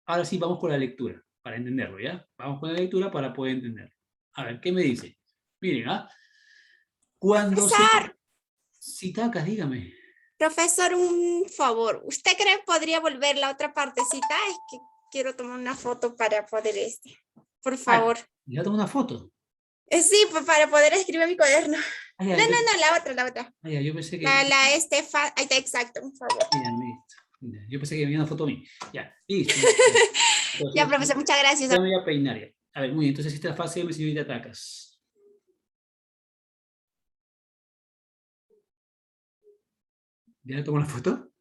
Ahora sí, vamos con la lectura, para entenderlo, ¿ya? Vamos con la lectura para poder entenderlo. A ver, ¿qué me dice? Miren, ¿ah? Cuando se... Profesor, Citacas, dígame. profesor, un favor. ¿Usted cree que podría volver la otra partecita? Es que quiero tomar una foto para poder Por favor. Ya tengo una foto. Sí, pues para poder escribir en mi cuaderno. Ah, ya, No, la otra. Ah, ya, yo pensé que... Ahí está, exacto, por favor. Ya, listo. Ya, yo pensé que venía una foto a mí. Ya, listo. Entonces, Ya, profesor, muchas gracias. ya me voy a peinar ya. A ver, muy bien, entonces esta fase M, señorita Tacas. ¿Ya le tomo la foto?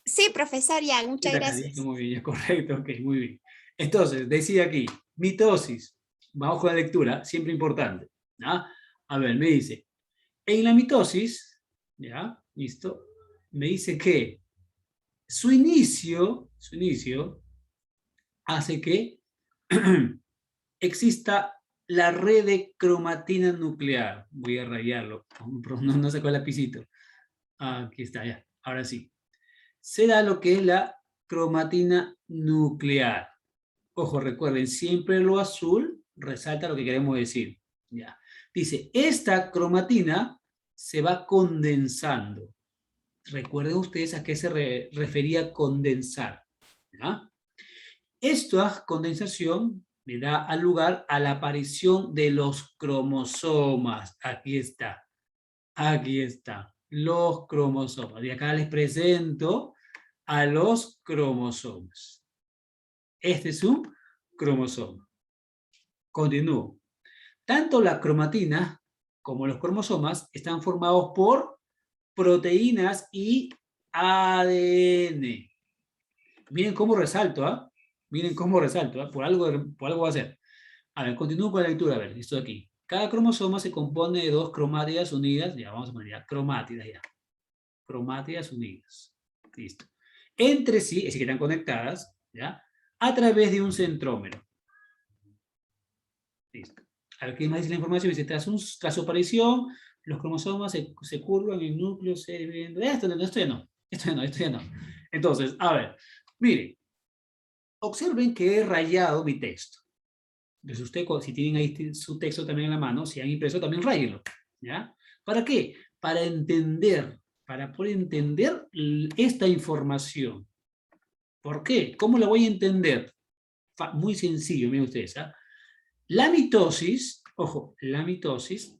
Sí, profesor, ya, muchas Tacas, gracias. listo, muy bien, ya, correcto, ok, muy bien. Entonces, decía aquí, mitosis. Vamos con la lectura, siempre importante. ¿Ya? A ver, me dice, en la mitosis, ¿ya? Listo, me dice que su inicio hace que exista la red de cromatina nuclear. Voy a rayarlo, no sacó el lapicito. Aquí está, ya, ahora sí. Se da lo que es la cromatina nuclear. Ojo, recuerden, siempre lo azul resalta lo que queremos decir. Ya. Dice, esta cromatina se va condensando. Recuerden ustedes a qué se refería condensar. ¿Ya? Esta condensación le da lugar a la aparición de los cromosomas. Aquí está. Aquí está. Los cromosomas. Y acá les presento a los cromosomas. Este es un cromosoma. Continúo. Tanto la cromatina como los cromosomas están formados por proteínas y ADN. Miren cómo resalto, ¿ah? Miren cómo resalto, ¿ah? Por algo va a ser. A ver, continúo con la lectura, a ver, esto de aquí. Cada cromosoma se compone de dos cromátidas unidas, ya vamos a poner ya, cromátidas ya. Cromátidas unidas. Listo. Entre sí, es decir, que están conectadas, ¿ya? A través de un centrómero. Listo. A ver, ¿qué más dice la información? Dice, tras su aparición, los cromosomas se curvan, el núcleo se divide. Esto ya no. Entonces, a ver, miren, observen que he rayado mi texto. Entonces usted, si tienen ahí su texto también en la mano, si han impreso, también ráyenlo, ¿ya? ¿Para qué? Para entender, para poder entender esta información. ¿Por qué? ¿Cómo la voy a entender? Muy sencillo, miren ustedes, ¿ah? La mitosis, ojo, la mitosis,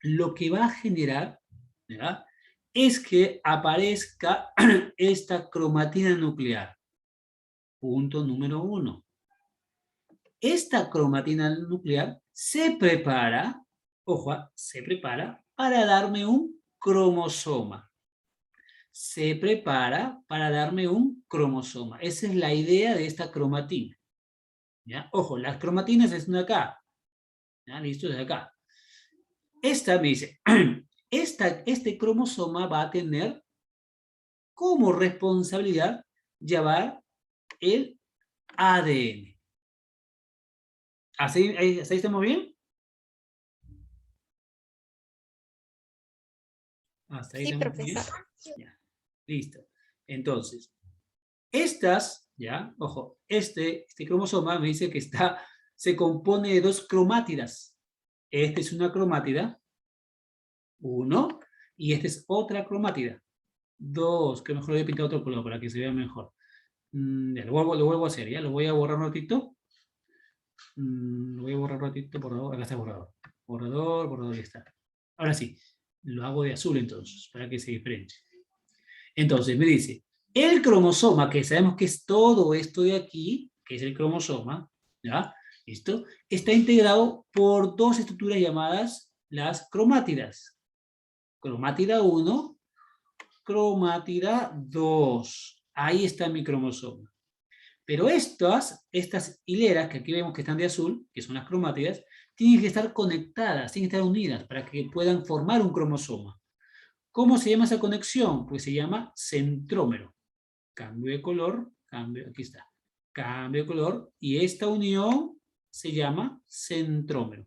lo que va a generar, ¿ya? Es que aparezca esta cromatina nuclear. Punto número 1. Esta cromatina nuclear se prepara, ojo, se prepara para darme un cromosoma. Se prepara para darme un cromosoma. Esa es la idea de esta cromatina. ¿Ya? Ojo, las cromatinas están acá. ¿Ya? Listo, desde acá. Esta me dice, este cromosoma va a tener como responsabilidad llevar el ADN. ¿Así, ahí estamos bien? Hasta ahí Sí, estamos bien. profesor. Ya. Listo. Entonces, estas, ya, ojo, este cromosoma me dice que se compone de dos cromátidas. Esta es una cromátida, 1, y esta es otra cromátida, 2, que mejor le voy a pintar otro color para que se vea mejor. Ya, lo vuelvo a hacer, ya, lo voy a borrar un ratito. Lo voy a borrar un ratito, por favor, acá está el borrador. Borrador, ya está. Ahora sí, lo hago de azul entonces, para que se diferencie. Entonces me dice, el cromosoma, que sabemos que es todo esto de aquí, que es el cromosoma, ¿ya? ¿Listo? Está integrado por dos estructuras llamadas las cromátidas. Cromátida 1, cromátida 2. Ahí está mi cromosoma. Pero estas hileras que aquí vemos que están de azul, que son las cromátidas, tienen que estar conectadas, tienen que estar unidas para que puedan formar un cromosoma. ¿Cómo se llama esa conexión? Pues se llama centrómero. Cambio de color, aquí está. Cambio de color, y esta unión se llama centrómero.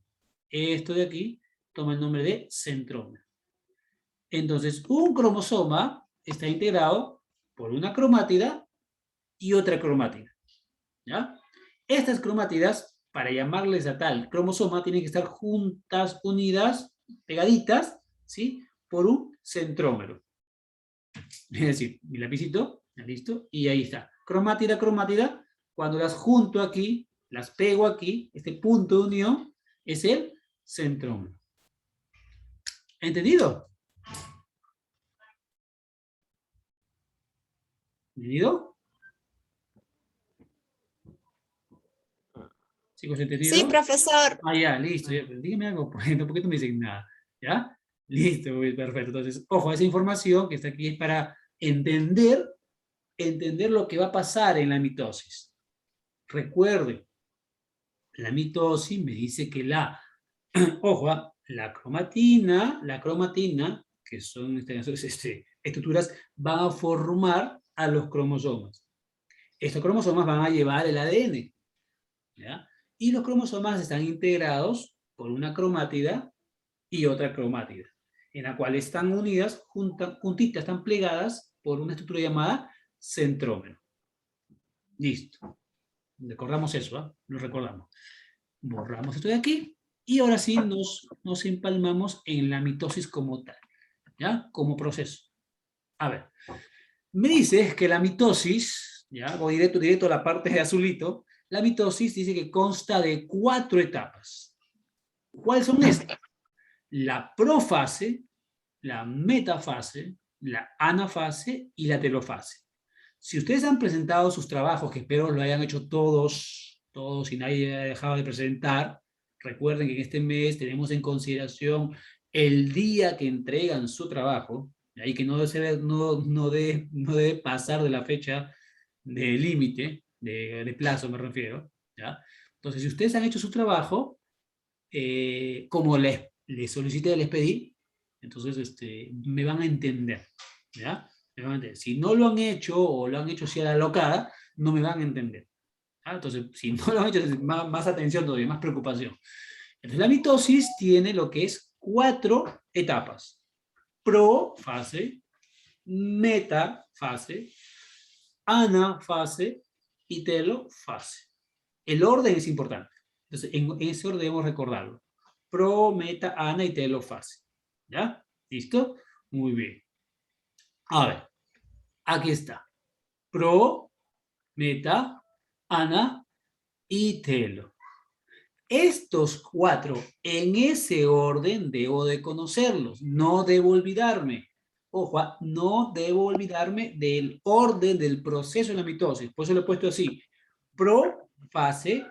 Esto de aquí toma el nombre de centrómero. Entonces, un cromosoma está integrado por una cromátida y otra cromátida. ¿Ya? Estas cromátidas, para llamarles a tal cromosoma, tienen que estar juntas, unidas, pegaditas, ¿sí? Por un centrómero. Es decir, mi lapicito, listo, y ahí está. Cromátida, cromátida, cuando las junto aquí, las pego aquí, este punto de unión es el centrómero. ¿Entendido? ¿Entendido? ¿Chicos, entendido? Sí, profesor. Ah, ya, listo. Ya, pero dígame algo, porque no me dicen nada. ¿Ya? Listo, muy perfecto. Entonces, ojo, esa información que está aquí es para entender lo que va a pasar en la mitosis. Recuerde, la mitosis me dice que ojo, la cromatina, que son estructuras, van a formar a los cromosomas. Estos cromosomas van a llevar el ADN, ¿ya? Y los cromosomas están integrados por una cromátida y otra cromátida, en la cual están unidas, juntitas, están plegadas por una estructura llamada centrómero. Listo. Recordamos eso, ¿eh? Lo recordamos. Borramos esto de aquí, y ahora sí nos empalmamos en la mitosis como tal, ¿ya? Como proceso. A ver, me dice que la mitosis, ya, voy directo a la parte de azulito, la mitosis dice que consta de 4 etapas. ¿Cuáles son estas? La profase, la metafase, la anafase y la telofase. Si ustedes han presentado sus trabajos, que espero lo hayan hecho todos y nadie haya dejado de presentar, recuerden que en este mes tenemos en consideración el día que entregan su trabajo, y que no debe pasar de la fecha de límite, de plazo me refiero, ¿ya? Entonces, si ustedes han hecho su trabajo, como les solicité, les pedí, entonces me van a entender, ¿ya? Me van a entender. Si no lo han hecho, o lo han hecho así a la locada, no me van a entender. ¿Ya? Entonces, si no lo han hecho, más atención todavía, más preocupación. Entonces, la mitosis tiene lo que es 4 etapas. Profase, metafase, anafase y telofase. El orden es importante. Entonces, en ese orden debemos recordarlo. Pro, meta, ana y telofase. ¿Ya? ¿Listo? Muy bien. A ver, aquí está. Pro, meta, ana y telo. Estos 4, en ese orden debo de conocerlos. No debo olvidarme. Ojo, no debo olvidarme del orden del proceso de la mitosis. Por eso lo he puesto así. Profase,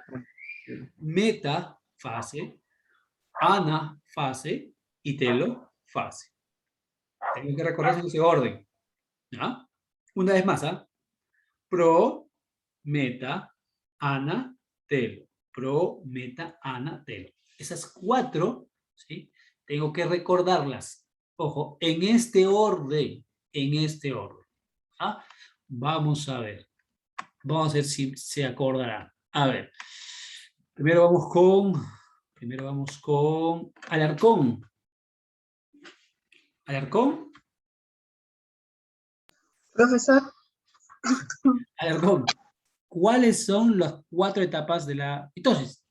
metafase, anafase y telofase. Tengo que recordarse en ese orden. ¿Ya? Una vez más, ¿ah? Pro, meta, ana, telo. Pro, meta, ana, telo. Esas 4, ¿sí? Tengo que recordarlas. Ojo, en este orden. ¿Ah? Vamos a ver. Vamos a ver si se acordarán. A ver. Primero vamos con Alarcón. ¿Alarcón? Profesor, Alarcón. ¿Cuáles son las 4 etapas de la mitosis?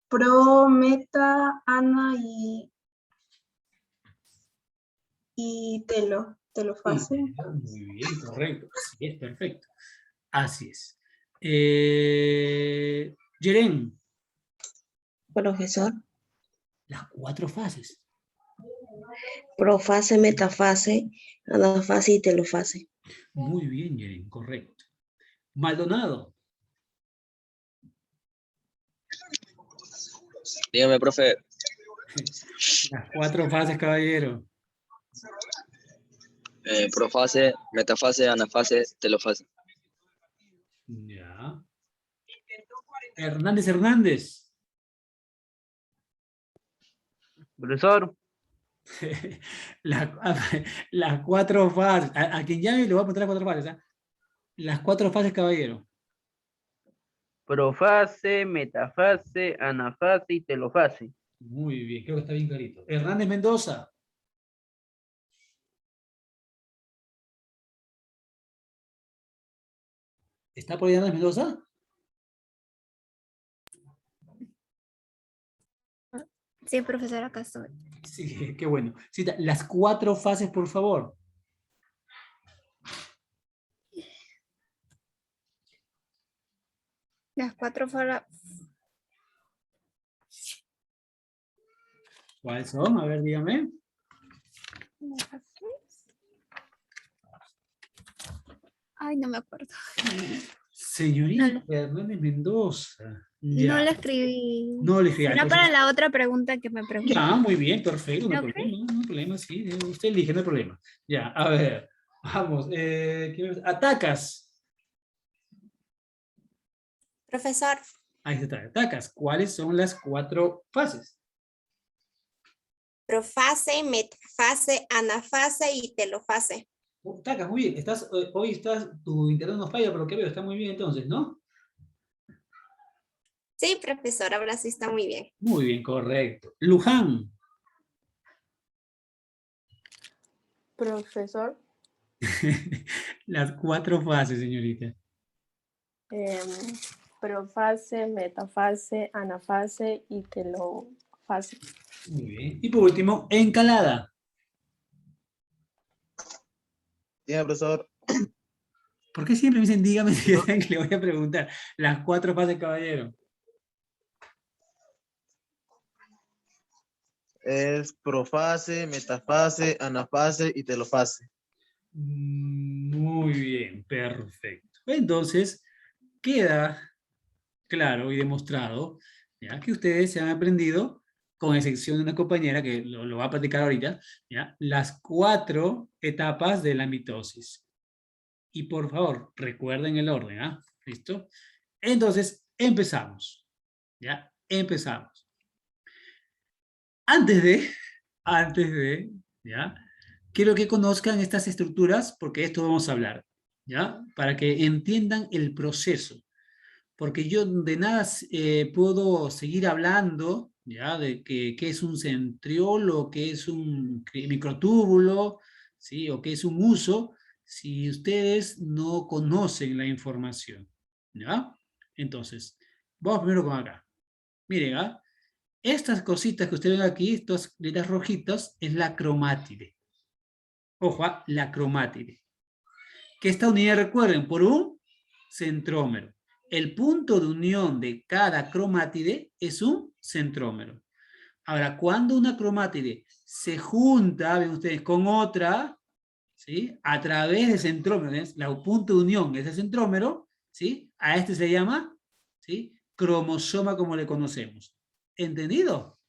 pro, meta, ana y telofase. Muy bien, correcto. Así es, perfecto. Así es. Yeren, Profesor, las 4 fases. profase, metafase, anafase y telofase. Muy bien, Yeren, correcto. Maldonado. Dígame, profe. Las 4 fases, caballero. Profase, metafase, anafase, telofase. Ya. Hernández. Profesor, Las 4 fases. A quien llame le voy a apuntar las 4 fases. ¿Ah? Las 4 fases, caballero. profase, metafase, anafase y telofase. Muy bien, creo que está bien clarito. Hernández Mendoza. ¿Está por ahí Hernández Mendoza? Sí, profesor, acá estoy. Sí, qué bueno. Cita, las 4 fases, por favor. Las 4 fases. ¿Cuáles son? A ver, dígame. Ay, no me acuerdo. Señorita Hernández Mendoza. No Ya. la escribí. No le escribí. Será para la otra pregunta que me preguntó. Ya, muy bien, perfecto, no hay ¿Ok? problema, no hay problema, sí, usted elige, no hay problema. Ya, a ver, vamos, atacas. Profesor, Ahí está, atacas. ¿Cuáles son las 4 fases? profase, metafase, anafase y telofase. Atacas, muy bien. Hoy tu internet no falla, por lo que veo, está muy bien entonces, ¿no? Sí, profesor, ahora sí está muy bien. Muy bien, correcto. Luján. Profesor, Las 4 fases, señorita. profase, metafase, anafase y telofase. Muy bien. Y por último, encalada. Dígame, profesor. ¿Por qué siempre me dicen, dígame si ya saben que le voy a preguntar? Las 4 fases, caballero. Es profase, metafase, anafase y telofase. Muy bien, perfecto. Entonces, queda claro y demostrado ya que ustedes se han aprendido, con excepción de una compañera que lo va a platicar ahorita, ¿ya? Las 4 etapas de la mitosis. Y por favor, recuerden el orden, ¿ah? ¿Listo? Entonces, empezamos. ¿Ya? Empezamos. Antes de, ¿ya? Quiero que conozcan estas estructuras porque de esto vamos a hablar, ¿ya? Para que entiendan el proceso. Porque yo de nada puedo seguir hablando, ¿ya? De qué es un centriolo, qué es un microtúbulo, ¿sí? O qué es un uso, si ustedes no conocen la información, ¿ya? Entonces, vamos primero con acá. Miren, ¿ah? Estas cositas que ustedes ven aquí, estas letras rojitas, es la cromátide. Ojo, la cromátide. Que está unida, recuerden, por un centrómero. El punto de unión de cada cromátide es un centrómero. Ahora, cuando una cromátide se junta, ven ustedes, con otra, ¿sí? A través de centrómeros, el punto de unión es el centrómero, ¿sí? A este se llama, ¿sí? Cromosoma como le conocemos. ¿Entendido?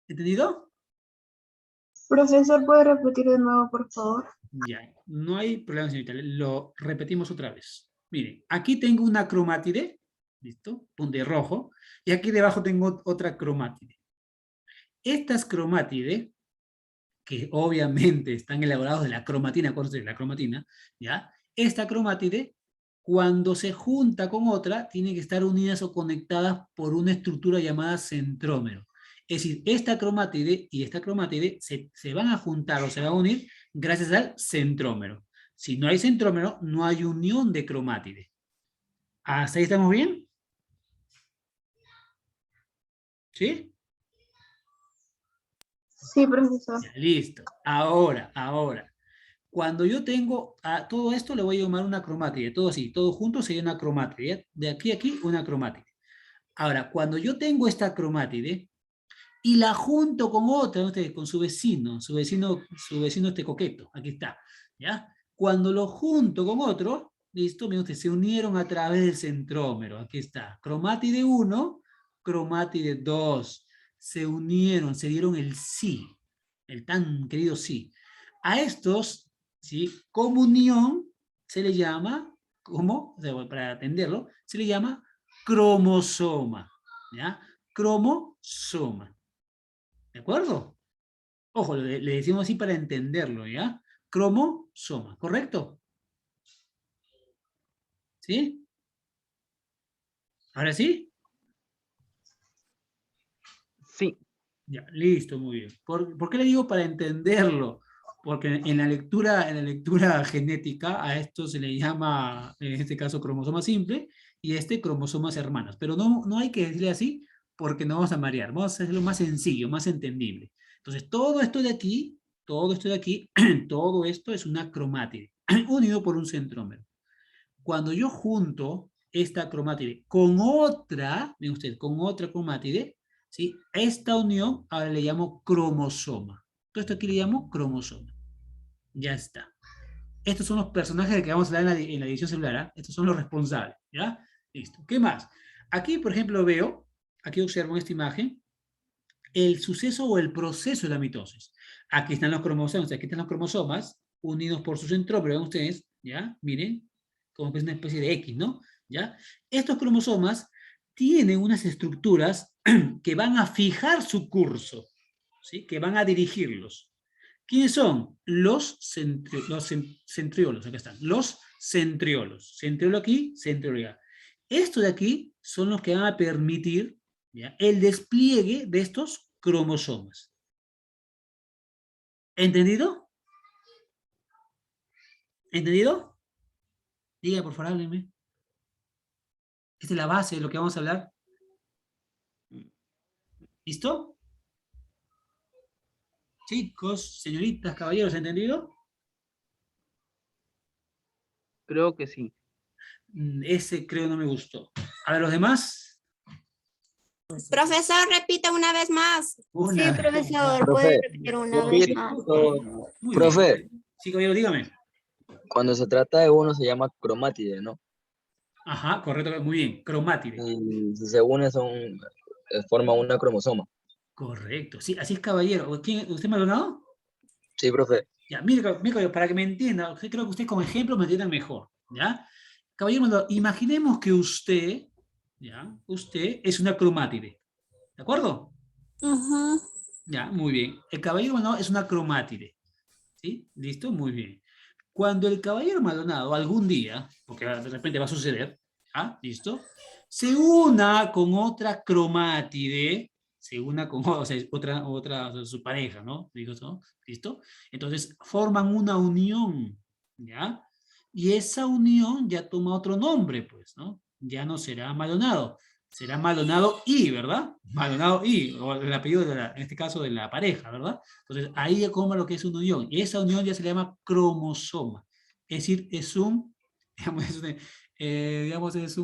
¿Entendido? Profesor, ¿puede repetir de nuevo, por favor? Ya, no hay problema, señorita. Lo repetimos otra vez. Miren, aquí tengo una cromátide, ¿listo? Punto rojo. Y aquí debajo tengo otra cromátide. Estas cromátides, que obviamente están elaboradas de la cromatina, acuérdense de la cromatina, ¿ya? Esta cromátide, cuando se junta con otra, tiene que estar unidas o conectadas por una estructura llamada centrómero. Es decir, esta cromátide y esta cromátide se van a juntar o se van a unir gracias al centrómero. Si no hay centrómero, no hay unión de cromátide. ¿Hasta ahí estamos bien? ¿Sí? Sí, profesor. Ya, listo. Ahora. Cuando yo tengo a todo esto, le voy a llamar una cromátide. Todo así, todo junto sería una cromátide. De aquí a aquí, una cromátide. Ahora, cuando yo tengo esta cromátide y la junto con otra, con su vecino este coqueto, aquí está, ¿ya? Cuando lo junto con otro, ¿listo? Miren ustedes, se unieron a través del centrómero. Aquí está. Cromátide 1, cromátide 2. Se unieron, se dieron el sí. El tan querido sí. A estos, ¿sí? Comunión se le llama, ¿cómo? O sea, para atenderlo, se le llama cromosoma. ¿Ya? Cromosoma. ¿De acuerdo? Ojo, le decimos así para entenderlo, ¿ya? Cromosoma, ¿correcto? ¿Sí? ¿Ahora sí? Sí. Ya, listo, muy bien. ¿Por qué le digo para entenderlo? Porque en la lectura genética a esto se le llama, en este caso, cromosoma simple, y cromosomas hermanos. Pero no hay que decirle así porque no vamos a marear. Vamos a hacerlo más sencillo, más entendible. Entonces, todo esto de aquí, todo esto es una cromátide, unido por un centrómero. Cuando yo junto esta cromátide con otra, miren usted, con otra cromátide, ¿sí? Esta unión ahora le llamo cromosoma. Todo esto aquí le llamo cromosoma. Ya está. Estos son los personajes que vamos a ver en la división celular. ¿Ah? Estos son los responsables. ¿Ya? Listo. ¿Qué más? Aquí, por ejemplo, veo, aquí observo en esta imagen, el suceso o el proceso de la mitosis. Aquí están los cromosomas, aquí están los cromosomas unidos por su centrómero. Ven ustedes, ¿ya? Miren, como que es una especie de X, ¿no? ¿Ya? Estos cromosomas tienen unas estructuras que van a fijar su curso, ¿sí? Que van a dirigirlos. ¿Quiénes son? Los centriolos, acá están, los centriolos. Centriolo aquí, centriolo acá. Estos de aquí son los que van a permitir, ¿ya?, el despliegue de estos cromosomas. ¿Entendido? ¿Entendido? Diga, por favor, háblenme. Esta es la base de lo que vamos a hablar. ¿Listo? Chicos, señoritas, caballeros, ¿entendido? Creo que sí. Ese creo no me gustó. A ver, los demás. Profesor, repita una vez más. Sí, Una. profesor, Profe, puede repetir una vez más. Muy Profe, bien. Sí, caballero, dígame. cuando se trata de uno se llama cromátide, ¿no? Ajá, correcto, muy bien. Cromátide. Y si se une forma una cromosoma. Correcto. Sí, así es, caballero. ¿Usted me ha donado? Sí, profe. Ya, mire, caballero, para que me entienda, creo que usted con ejemplo me entienda mejor. ¿Ya? Caballero Maldonado, imaginemos que usted, ¿ya?, usted es una cromátide. ¿De acuerdo? Ujú. Ya, muy bien. El caballero Maldonado es una cromátide. ¿Sí? ¿Listo? Muy bien. Cuando el caballero Maldonado algún día, porque de repente va a suceder, ¿ah? ¿Listo? Se una con otra cromátide, se una con o sea, otra, o sea, su pareja, ¿no? ¿Listo? ¿Listo? Entonces forman una unión, ¿ya? Y esa unión ya toma otro nombre, pues, ¿no? Ya no será Maldonado, será Maldonado y, ¿verdad? Maldonado y, o el apellido, en este caso, de la pareja, ¿verdad? Entonces, ahí ya como lo que es una unión. Y esa unión ya se le llama cromosoma. Es decir, es un, digamos, es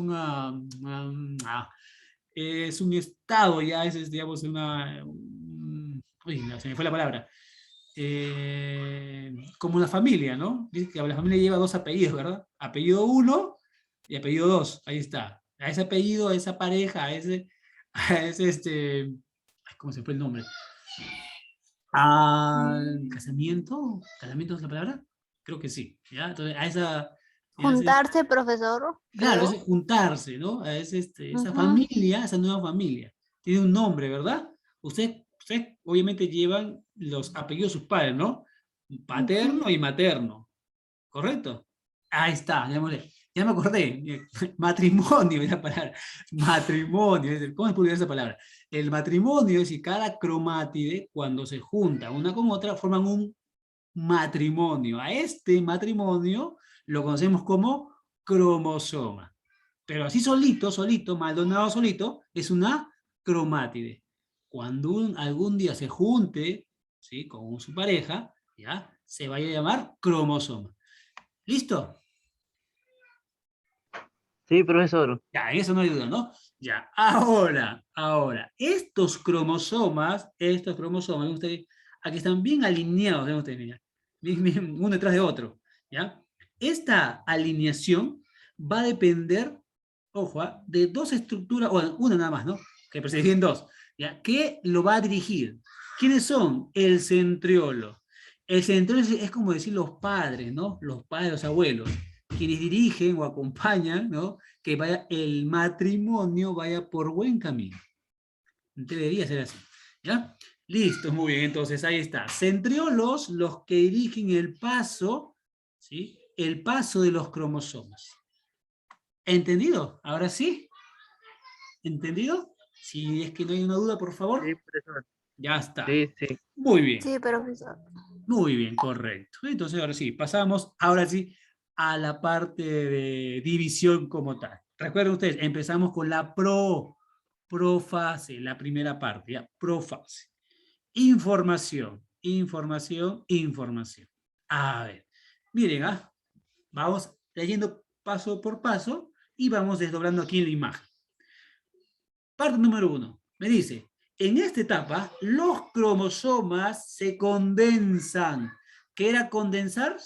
un estado, ya es digamos, uy, no, se me fue la palabra. Como una familia, ¿no? Dice que la familia lleva dos apellidos, ¿verdad? Apellido 1 y apellido 2, ahí está. A ese apellido, a esa pareja, a ese ¿cómo se fue el nombre? ¿Casamiento? ¿Casamiento es la palabra? Creo que sí, ¿ya? Entonces, a esa... Juntarse, profesor. Claro, creo. es juntarse, ¿no? Es esa Ujú. familia, esa nueva familia. Tiene un nombre, ¿verdad? Usted obviamente llevan los apellidos de sus padres, ¿no? Paterno y materno, ¿correcto? Ahí está, ya me acordé. Matrimonio es la palabra. Matrimonio, ¿cómo es publicar esa palabra? El matrimonio, es decir, cada cromátide, cuando se junta una con otra, forman un matrimonio. A este matrimonio lo conocemos como cromosoma. Pero así solito, Maldonado solito, es una cromátide. Cuando algún día se junte, ¿sí?, con su pareja, ¿ya?, se vaya a llamar cromosoma. ¿Listo? Sí, profesor. Ya, en eso no hay duda, ¿no? Ya, ahora, estos cromosomas, ustedes, aquí están bien alineados, ven ustedes, mira, uno detrás de otro, ¿ya? Esta alineación va a depender, ojo, de dos estructuras, o una nada más, ¿no? Que persiguen dos, ¿ya? ¿Qué lo va a dirigir? ¿Quiénes son? El centriolo. El centriolo es como decir los padres, ¿no? Los padres, los abuelos, quienes dirigen o acompañan, ¿no? Que vaya, el matrimonio vaya por buen camino. Debería ser así, ¿ya? Listo, muy bien, entonces ahí está. Centriolos, los que dirigen el paso, ¿sí? El paso de los cromosomas. ¿Entendido? ¿Ahora sí? ¿Entendido? Si es que no hay una duda, por favor. Sí, profesor. Ya está. Sí, sí. Muy bien. Sí, profesor. Muy bien, correcto. Entonces, ahora sí, pasamos, ahora sí, a la parte de división como tal. Recuerden ustedes, empezamos con la profase, la primera parte, ¿ya? Profase. Información, información, información. A ver, miren, vamos leyendo paso por paso y vamos desdoblando aquí en la imagen. Parte número 1, me dice, en esta etapa los cromosomas se condensan. ¿Qué era condensar?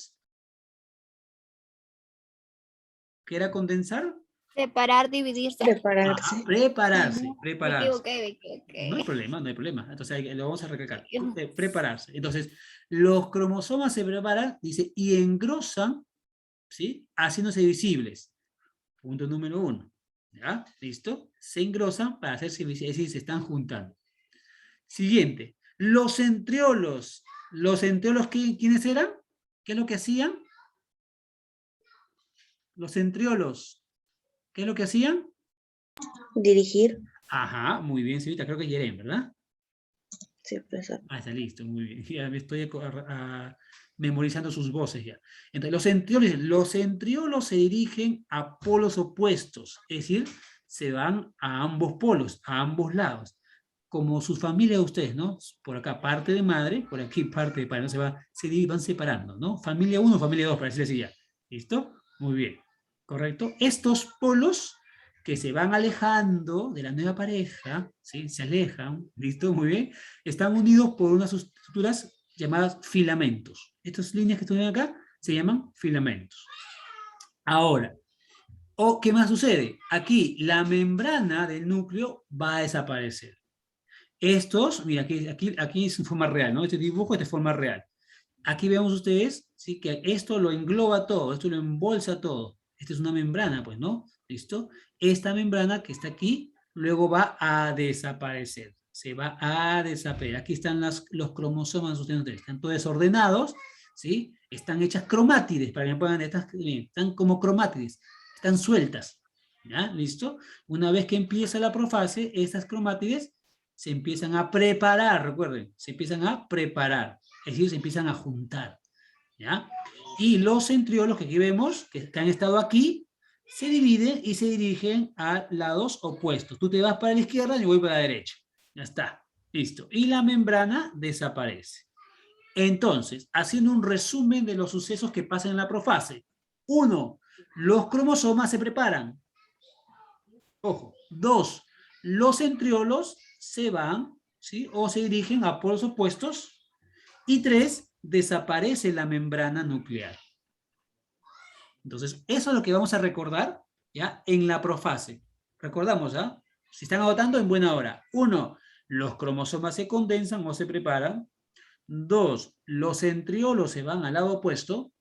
¿Qué era condensar? Separar, dividirse. Prepararse. Prepararse, Me prepararse. equivoqué, me equivoqué. No hay problema, no hay problema. Entonces lo vamos a recalcar. Prepararse. Entonces, los cromosomas se preparan, dice, y engrosan, ¿sí? Haciéndose visibles. Punto número 1. ¿Ya? ¿Listo? Se engrosan para hacerse visibles, es decir, se están juntando. Siguiente. Los centriolos. ¿Los centriolos quiénes eran? ¿Qué es lo que hacían? Los centriolos. ¿Qué es lo que hacían? Dirigir. Ajá, muy bien, señorita, creo que es Yeren, ¿verdad? Sí, profesor. Ah, está listo, muy bien. Ya me estoy memorizando sus voces ya. Entonces, los centriolos se dirigen a polos opuestos, es decir, se van a ambos polos, a ambos lados. Como su familia de ustedes, ¿no? Por acá parte de madre, por aquí parte de padre, no se van separando, ¿no? Familia 1, familia 2, para decirlo así ya. ¿Listo? Muy bien. ¿Correcto? Estos polos que se van alejando de la nueva pareja, ¿sí? Se alejan, ¿listo? Muy bien. Están unidos por unas estructuras llamadas filamentos. Estas líneas que están acá se llaman filamentos. Ahora, ¿qué más sucede? Aquí la membrana del núcleo va a desaparecer. Estos, mira, aquí es en forma real, ¿no? Este dibujo es de forma real. Aquí vemos ustedes, ¿sí? Que esto lo engloba todo, esto lo embolsa todo. Esta es una membrana, pues, ¿no? ¿Listo? Esta membrana que está aquí, luego va a desaparecer. Se va a desaparecer. Aquí están los cromosomas, ustedes están todos desordenados, ¿sí? Están hechas cromátides, para que me puedan, están como cromátides, están sueltas. ¿Ya? ¿Listo? Una vez que empieza la profase, estas cromátides se empiezan a preparar, recuerden, se empiezan a preparar, es decir, se empiezan a juntar, ¿ya? Y los centriolos que aquí vemos, que han estado aquí, se dividen y se dirigen a lados opuestos. Tú te vas para la izquierda y yo voy para la derecha. Ya está, listo. Y la membrana desaparece. Entonces, haciendo un resumen de los sucesos que pasan en la profase. 1, los cromosomas se preparan. Ojo. 2, los centriolos se van, ¿sí? O se dirigen a polos opuestos. Y 3, desaparece la membrana nuclear. Entonces, eso es lo que vamos a recordar, ¿ya? En la profase. Recordamos, ¿ah? Si están agotando, en buena hora. 1, los cromosomas se condensan o se preparan. 2, los centriolos se van al lado opuesto.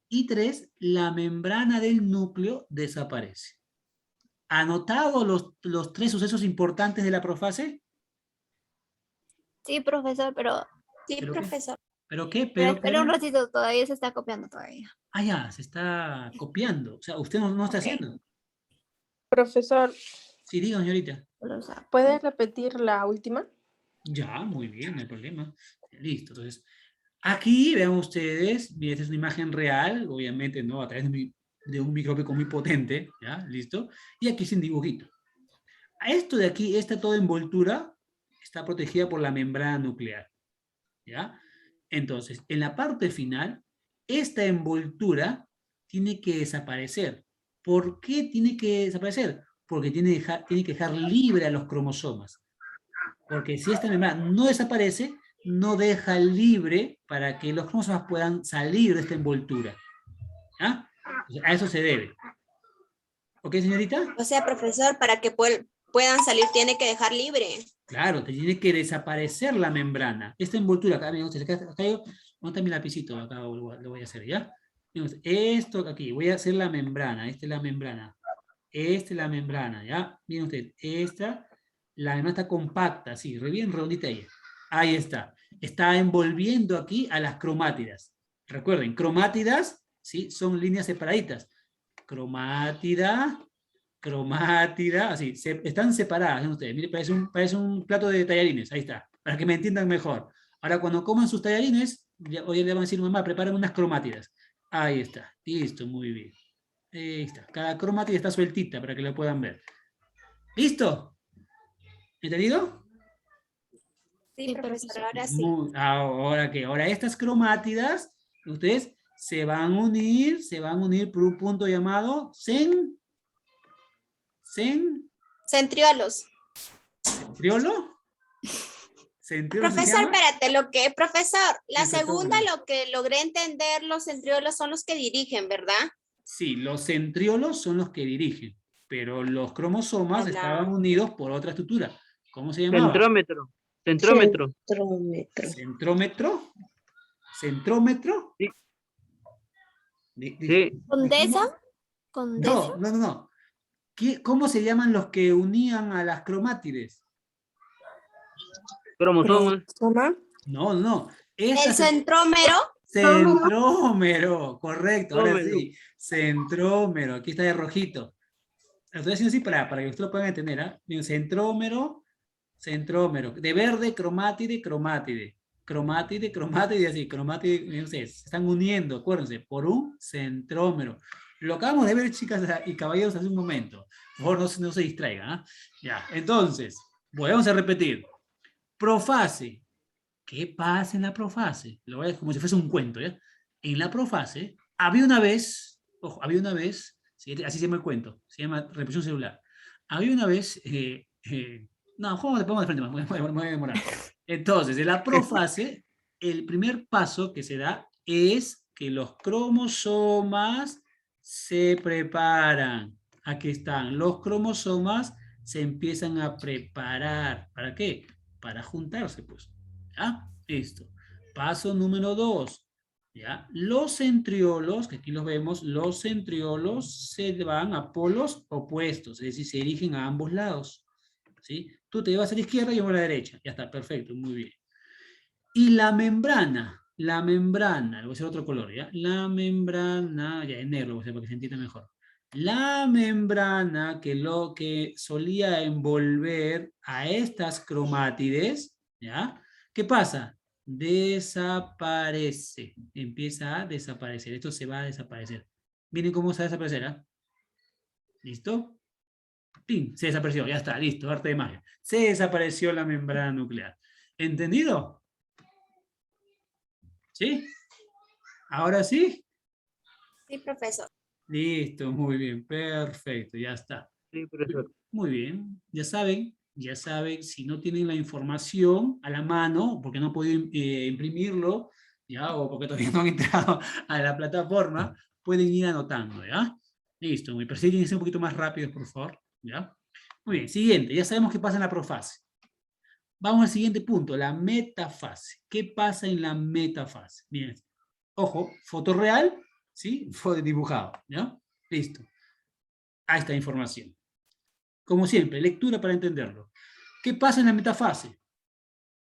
Y 3, la membrana del núcleo desaparece. ¿Anotado los 3 sucesos importantes de la profase? Sí, profesor, pero Sí, ¿Pero qué? profesor. ¿Pero qué? espera un ratito, todavía se está copiando todavía. Ah, ya, se está copiando. O sea, usted no está Ok. haciendo. Profesor, Sí, diga, señorita. ¿puede repetir la última? Ya, muy bien, no hay problema. Listo, entonces, aquí vean ustedes, miren, esta es una imagen real, obviamente, ¿no? A través de un microscopio muy potente, ¿ya? Listo. Y aquí es un dibujito. A esto de aquí, esta toda envoltura, está protegida por la membrana nuclear, ¿ya? Entonces, en la parte final, esta envoltura tiene que desaparecer. ¿Por qué tiene que desaparecer? Porque tiene que dejar libre a los cromosomas. Porque si esta membrana no desaparece, no deja libre para que los cromosomas puedan salir de esta envoltura. ¿Ah? A eso se debe. ¿Ok, señorita? O sea, profesor, para que puedan salir tiene que dejar libre. Claro, te tiene que desaparecer la membrana. Esta envoltura, acá, miren ustedes, acá yo, ¿dónde está mi lapicito? Acá lo voy a hacer, ¿ya? Miren ustedes, esto aquí, voy a hacer la membrana, esta es la membrana. Esta es la membrana, ¿ya? Miren ustedes, la membrana está compacta, así, bien redondita ella. Ahí está. Está envolviendo aquí a las cromátidas. Recuerden, cromátidas, ¿sí? Son líneas separaditas. Cromátida, cromátida, así, están separadas, ¿ven ustedes? Mire, parece un plato de tallarines, ahí está, para que me entiendan mejor. Ahora, cuando coman sus tallarines, hoy le van a decir, mamá, preparen unas cromátidas. Ahí está, listo, muy bien. Ahí está, cada cromátida está sueltita para que la puedan ver. ¿Listo? ¿Entendido? Sí, profesor, ahora sí. Ahora qué, ahora estas cromátidas, ustedes se van a unir por un punto llamado Centriolos. ¿Centriolo? ¿Centriolo se Profesor, llama? espérate, profesor, la Sí, segunda, perdóname. lo que logré entender, los centriolos son los que dirigen, ¿verdad? Sí, los centriolos son los que dirigen, pero los cromosomas Hola. estaban unidos por otra estructura. ¿Cómo se llamaba? Centrómetro. Centrómetro. Centrómetro. ¿Centrómetro? ¿Centrómetro? Sí. ¿De ¿Condesa? cómo? No. ¿Cómo se llaman los que unían a las cromátides? Cromosomas. ¿Cromosoma? No. El Estas centrómero. Centrómero, correcto, ahora Centrómero. sí. Centrómero, aquí está de rojito. Lo estoy haciendo así para que ustedes lo puedan entender. ¿Ah? Bien, centrómero. De verde, cromátide, así, cromátide, no sé, se están uniendo, acuérdense, por un centrómero. Lo acabamos de ver, chicas y caballeros, hace un momento. Por favor, no se distraigan. ¿Ah? Ya, entonces, vamos a repetir. Profase. ¿Qué pasa en la profase? Lo voy a decir como si fuese un cuento, ¿ya? En la profase, había una vez, ¿sí? Así se llama el cuento, se llama represión celular. Había una vez, no, ¿cómo le pongo de frente? Me voy a demorar. Entonces, en la profase, el primer paso que se da es que los cromosomas se preparan. Aquí están, los cromosomas se empiezan a preparar. ¿Para qué? Para juntarse, pues. ¿Ya? Listo. Paso número 2. ¿Ya? Los centriolos, que aquí los vemos, los centriolos se van a polos opuestos, es decir, se dirigen a ambos lados. ¿Sí? Tú te vas a la izquierda y yo a la derecha. Ya está, perfecto, muy bien. Y la membrana, le voy a hacer otro color, ¿ya? La membrana, ya en negro, voy a hacer para que se entienda mejor. La membrana que lo que solía envolver a estas cromátides, ¿ya? ¿Qué pasa? Desaparece, empieza a desaparecer, esto se va a desaparecer. Miren cómo se va a desaparecer, ¿ah? ¿Listo? ¡Pim! Se desapareció, ya está, listo, arte de magia. Se desapareció la membrana nuclear. ¿Entendido? ¿Sí? ¿Ahora sí? Sí, profesor. Listo, muy bien, perfecto, ya está. Sí, profesor. Muy bien, ya saben, si no tienen la información a la mano, porque no han podido imprimirlo, ¿ya? O porque todavía no han entrado a la plataforma, pueden ir anotando, ¿ya? Listo, pero sí tienen que ser un poquito más rápidos, por favor, ¿ya? Muy bien, siguiente, ya sabemos qué pasa en la profase. Vamos al siguiente punto, la metafase. ¿Qué pasa en la metafase? Miren, ojo, foto real, ¿sí? Fue dibujado, ¿ya? Listo. Ahí está la información. Como siempre, lectura para entenderlo. ¿Qué pasa en la metafase?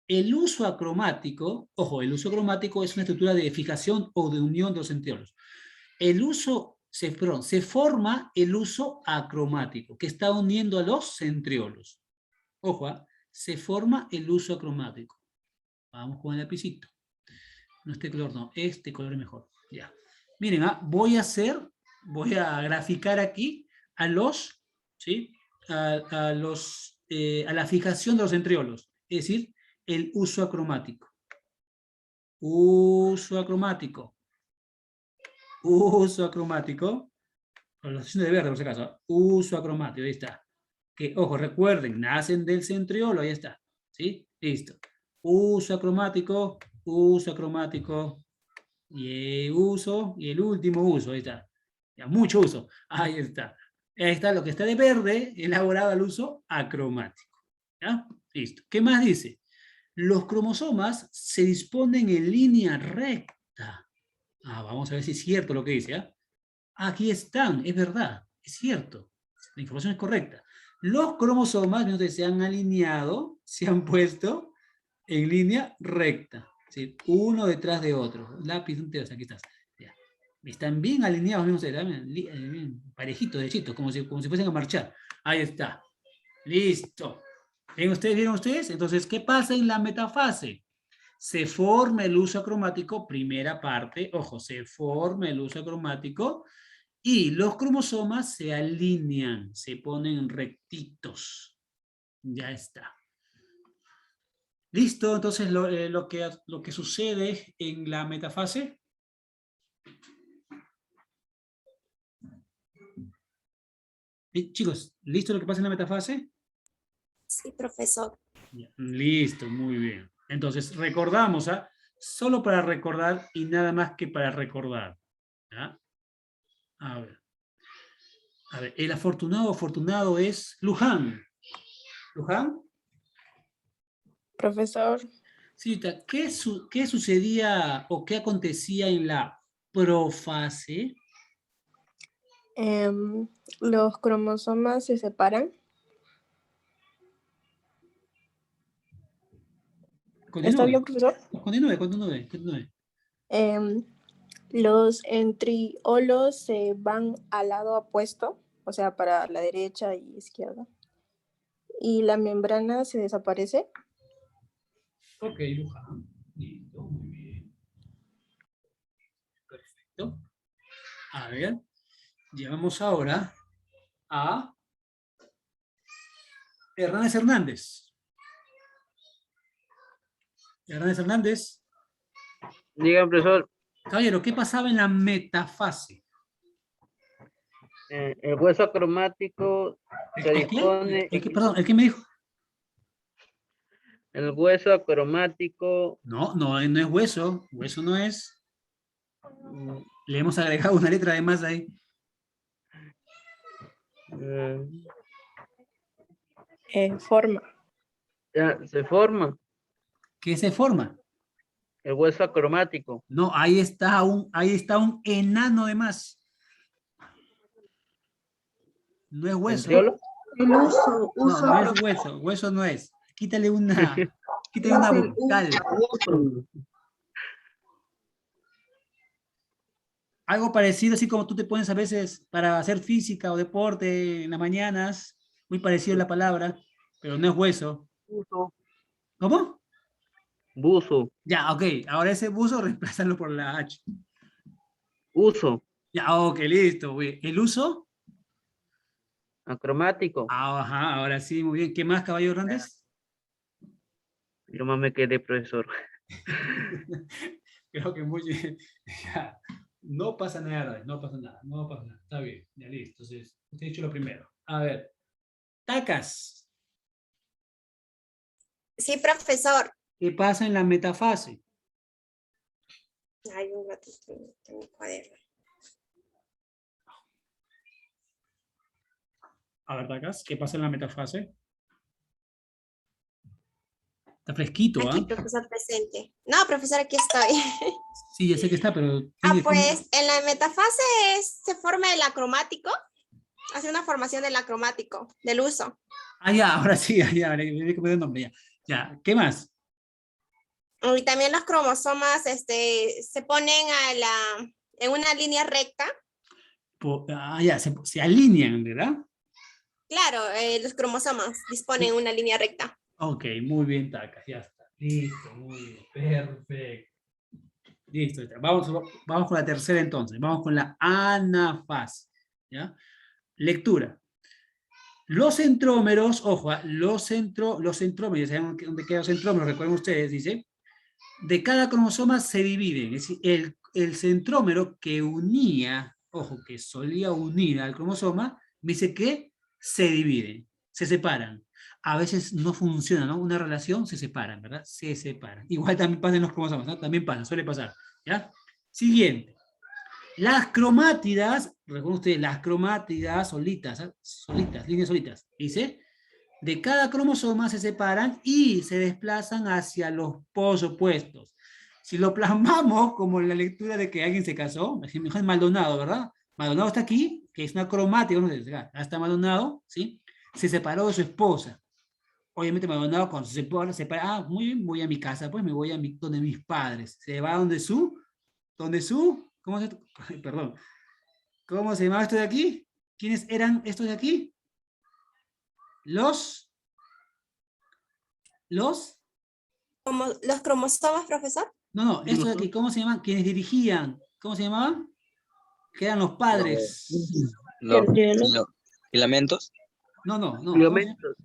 El uso acromático, ojo, el uso acromático es una estructura de fijación o de unión de los centriolos. Se forma el uso acromático, que está uniendo a los centriolos. Ojo, se forma el uso acromático. Vamos con el lapicito. No este color, no, este color es mejor. Ya. Miren, voy a graficar aquí a los, ¿sí? A la fijación de los centriolos, es decir, el uso acromático. Uso acromático. Uso acromático. Lo estoy haciendo de verde por si acaso. Uso acromático, ahí está. Que, ojo, recuerden, nacen del centriolo, ahí está. ¿Sí? Listo. Uso acromático, uso acromático. Y uso, y el último uso, ahí está. Ya, mucho uso, ahí está. Ahí está lo que está de verde, elaborado al uso acromático. ¿Ya? Listo. ¿Qué más dice? Los cromosomas se disponen en línea recta. Vamos a ver si es cierto lo que dice. Aquí están, es verdad, es cierto. La información es correcta. Los cromosomas entonces, se han alineado, se han puesto en línea recta. ¿Sí? Uno detrás de otro. Lápiz, un dedo, aquí estás. Ya. Están bien alineados, no sé, bien parejitos, derechitos, como si fuesen a marchar. Ahí está. Listo. ¿Vieron ustedes? Entonces, ¿qué pasa en la metafase? Se forma el uso acromático, primera parte, ojo, se forma el uso acromático y los cromosomas se alinean, se ponen rectitos. Ya está. ¿Listo? Entonces, lo que sucede en la metafase. Chicos, ¿listo lo que pasa en la metafase? Sí, profesor. Ya, listo, muy bien. Entonces, recordamos, solo para recordar y nada más que para recordar. ¿Ya? A ver, el afortunado es Luján. ¿Luján? Profesor, Sí, ¿qué sucedía o qué acontecía en la profase? los cromosomas se separan. ¿Está bien, profesor? Continúe. Los entriolos se van al lado opuesto, o sea, para la derecha y izquierda. Y la membrana se desaparece. Ok, Luján. Listo, muy bien. Perfecto. A ver, llevamos ahora a Hernández Hernández. Hernández Hernández. Diga, profesor. Caballero, ¿qué pasaba en la metafase? El hueso acromático se dispone. Perdón, ¿el qué me dijo? El hueso acromático. No es hueso. Hueso no es. Le hemos agregado una letra de más ahí. Forma. Ya, se forma. ¿Qué se forma? El hueso acromático. No, ahí está un enano de más. No es hueso. ¿Entriolo? El uso. No es hueso. Hueso no es. Quítale una vocal. Algo parecido, así como tú te pones a veces para hacer física o deporte en las mañanas. Muy parecido la palabra, pero no es hueso. Buzo. ¿Cómo? Buzo. Ya, ok. Ahora ese buzo reemplázalo por la H. Uso. Ya, ok, listo. ¿El uso? Acromático. Ajá, ahora sí, muy bien. ¿Qué más, caballo Hernández? Yo más me quedé, profesor. Creo que muy bien. Ya. No pasa nada, no pasa nada. Está bien, ya listo. Entonces, usted ha dicho lo primero. A ver. Tacas. Sí, profesor. ¿Qué pasa en la metafase? Hay un ratito en mi cuaderno. A ver, Tacas, ¿qué pasa en la metafase? Está fresquito, Aquí, profesor presente. No, profesor, aquí estoy. Sí, ya sé que está, pero... Pues en la metafase se forma el acromático. Hace una formación del acromático, del uso. Ya, ahora sí, ya, le cambié el nombre, ya. Ya, ¿qué más? Y también los cromosomas se ponen en una línea recta. Ya, se alinean, ¿verdad? Claro, los cromosomas disponen una línea recta. Ok, muy bien, Tacas, ya está. Listo, muy bien, perfecto. Listo, está. Vamos con la tercera entonces, vamos con la anafase, ¿ya? Lectura. Los centrómeros, ojo, los centrómeros, ¿saben dónde quedan los centrómeros? Recuerden ustedes, dice, de cada cromosoma se dividen, es decir, el centrómero que unía, ojo, que solía unir al cromosoma, me dice que se dividen, se separan. A veces no funciona, ¿no? Una relación se separan, ¿verdad? Se separan. Igual también pasa en los cromosomas, ¿no? También pasa, suele pasar, ¿ya? Siguiente. Las cromátidas, recuerden ustedes, las cromátidas solitas, ¿eh? Solitas, líneas solitas, dice, de cada cromosoma se separan y se desplazan hacia los polos opuestos. Si lo plasmamos como en la lectura de que alguien se casó, mejor Maldonado, ¿verdad? Maldonado está aquí, que es una cromática, no sé, acá está Maldonado, ¿sí? Se separó de su esposa. Obviamente Maldonado cuando se separa, muy bien, voy a mi casa, pues me voy a donde mis padres. Se va donde ¿cómo se, perdón, ¿cómo se llamaba esto de aquí? ¿Quiénes eran estos de aquí? Los Como los cromosomas, profesor. no, estos de aquí, ¿cómo se llaman? Quienes dirigían, ¿cómo se llamaban? Que eran los padres. Los Centriolo. filamentos. No, Filamentos.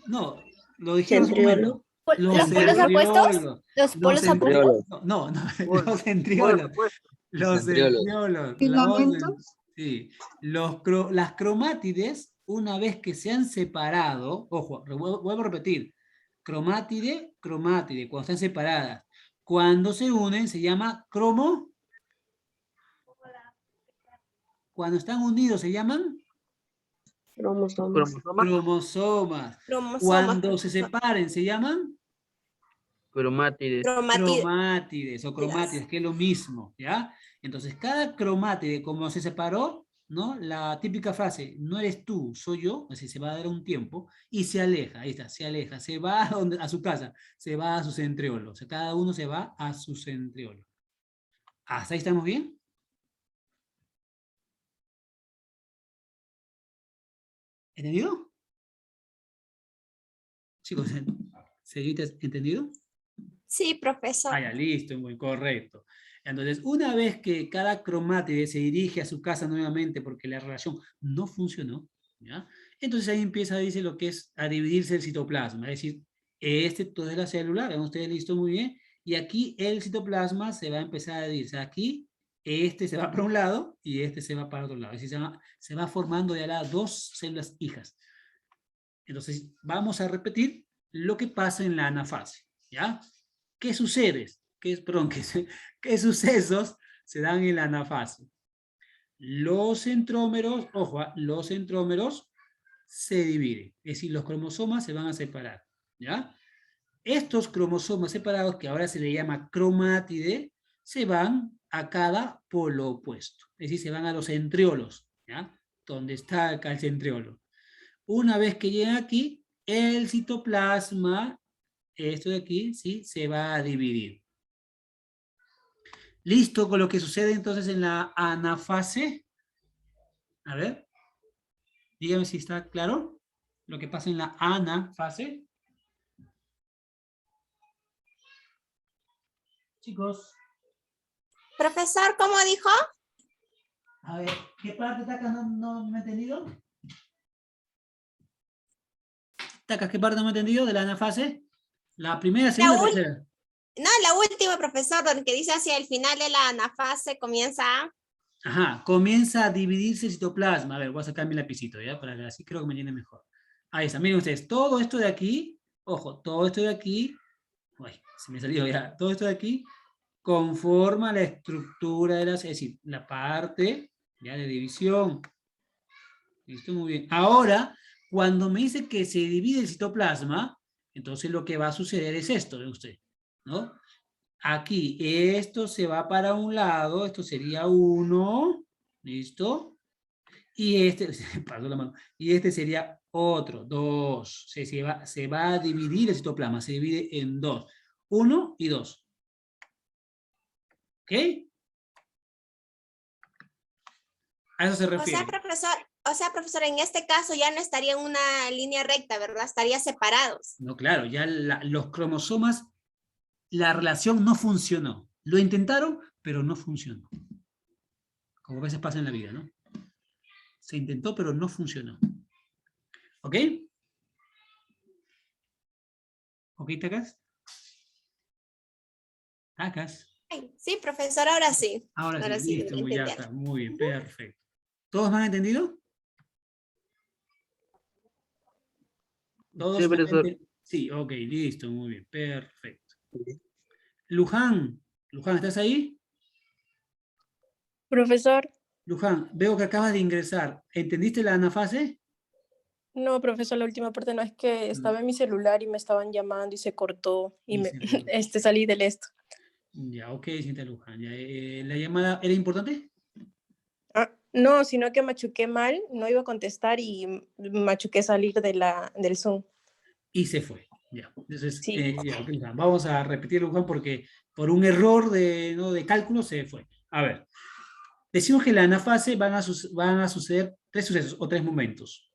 no, lo dijeron hace un Centriolo. momento. Los ¿Los polos opuestos? centriolos. ¿Los Los polos opuestos? Centriolos. No, Por los centriolos. supuesto. Los Centriolos. centriolos. ¿Filamentos? Sí. Las cromátides, una vez que se han separado, ojo, vuelvo a repetir, cromátide, cuando están separadas. Cuando se unen se llama cuando están unidos se llaman Cromosomas. cromosomas. Cromosomas, Cuando se profesor. separen se llaman Cromátides. cromátides o cromátides, que es lo mismo, ¿ya? Entonces, cada cromátide, como se separó, ¿no? La típica frase, no eres tú, soy yo, así se va a dar un tiempo, y se aleja, ahí está, se aleja, se va a su casa, se va a su centriolo, o sea, cada uno se va a su centriolo. ¿Hasta ahí estamos bien? ¿Entendido? Chicos, ¿señoritas, entendido? Sí, profesor. Ah, ya, listo, muy correcto. Entonces, una vez que cada cromátide se dirige a su casa nuevamente porque la relación no funcionó, ¿ya? Entonces ahí empieza, dice, lo que es a dividirse el citoplasma. Es decir, todo es la célula, vean ustedes, listo, muy bien. Y aquí el citoplasma se va a empezar a dividirse. Aquí, este se va para un lado y este se va para otro lado. Es decir, se va formando de ahora dos células hijas. Entonces, vamos a repetir lo que pasa en la anafase, ¿ya? ¿Qué sucede? ¿Qué sucesos se dan en la anafase? Los centrómeros, ojo, los centrómeros se dividen, es decir, los cromosomas se van a separar, ¿ya? Estos cromosomas separados, que ahora se le llama cromátide, se van a cada polo opuesto, es decir, se van a los centriolos, ¿ya? Donde está acá el centriolo. Una vez que llegan aquí, el citoplasma, esto de aquí, ¿sí? Se va a dividir. ¿Listo con lo que sucede entonces en la anafase? A ver, dígame si está claro lo que pasa en la anafase. Chicos, Profesor, ¿cómo dijo? a ver, ¿qué parte Taca no me ha entendido? Taca, ¿qué parte no me ha entendido de la anafase? La primera, segunda, tercera. No, la última, profesor, donde dice hacia el final de la anafase comienza a... Ajá, comienza a dividirse el citoplasma. A ver, voy a sacar mi lapicito, ¿ya? Para que así creo que me entiende mejor. Ahí está, miren ustedes, todo esto de aquí, ojo, todo esto de aquí, uy, se me salió ya, todo esto de aquí conforma la estructura de las, es decir, la parte ya de división. Listo, muy bien. Ahora, cuando me dice que se divide el citoplasma, entonces lo que va a suceder es esto, ¿ve usted? ¿No? Aquí, esto se va para un lado, esto sería 1, ¿listo? Y este, pasó la mano, y este sería otro, 2. Se va a dividir el citoplasma, se divide en 2. 1 y 2. ¿Ok? A eso se refiere. O sea, profesor, en este caso ya no estaría en una línea recta, ¿verdad? Estaría separados. No, claro, ya los cromosomas, la relación no funcionó. Lo intentaron, pero no funcionó. Como a veces pasa en la vida, ¿no? Se intentó, pero no funcionó. ¿Ok? ¿Ok, Tacas? ¿Tacas? Sí, profesor, ahora sí. Ahora sí, listo, lo muy, ya entendieron. está, muy bien, perfecto. ¿Todos me han entendido? ¿Todos Sí, me han profesor. entendido? Sí, ok, listo, muy bien, perfecto. Luján, ¿estás ahí? Profesor, Luján, veo que acabas de ingresar. ¿Entendiste la anafase? no, profesor, la última parte no es que estaba en mi celular y me estaban llamando y se cortó y Y me se cortó. salí del esto. Ya, ok, señorita Luján. Ya, ¿la llamada era importante? No, sino que machuqué mal, no iba a contestar y machuqué salir del Zoom. Y se fue. Ya. Entonces, Sí. ya, ok, Luján. Vamos a repetirlo, Luján, porque por un error ¿no? de cálculo se fue. A ver. Decimos que en la anafase van a suceder 3 sucesos o 3 momentos.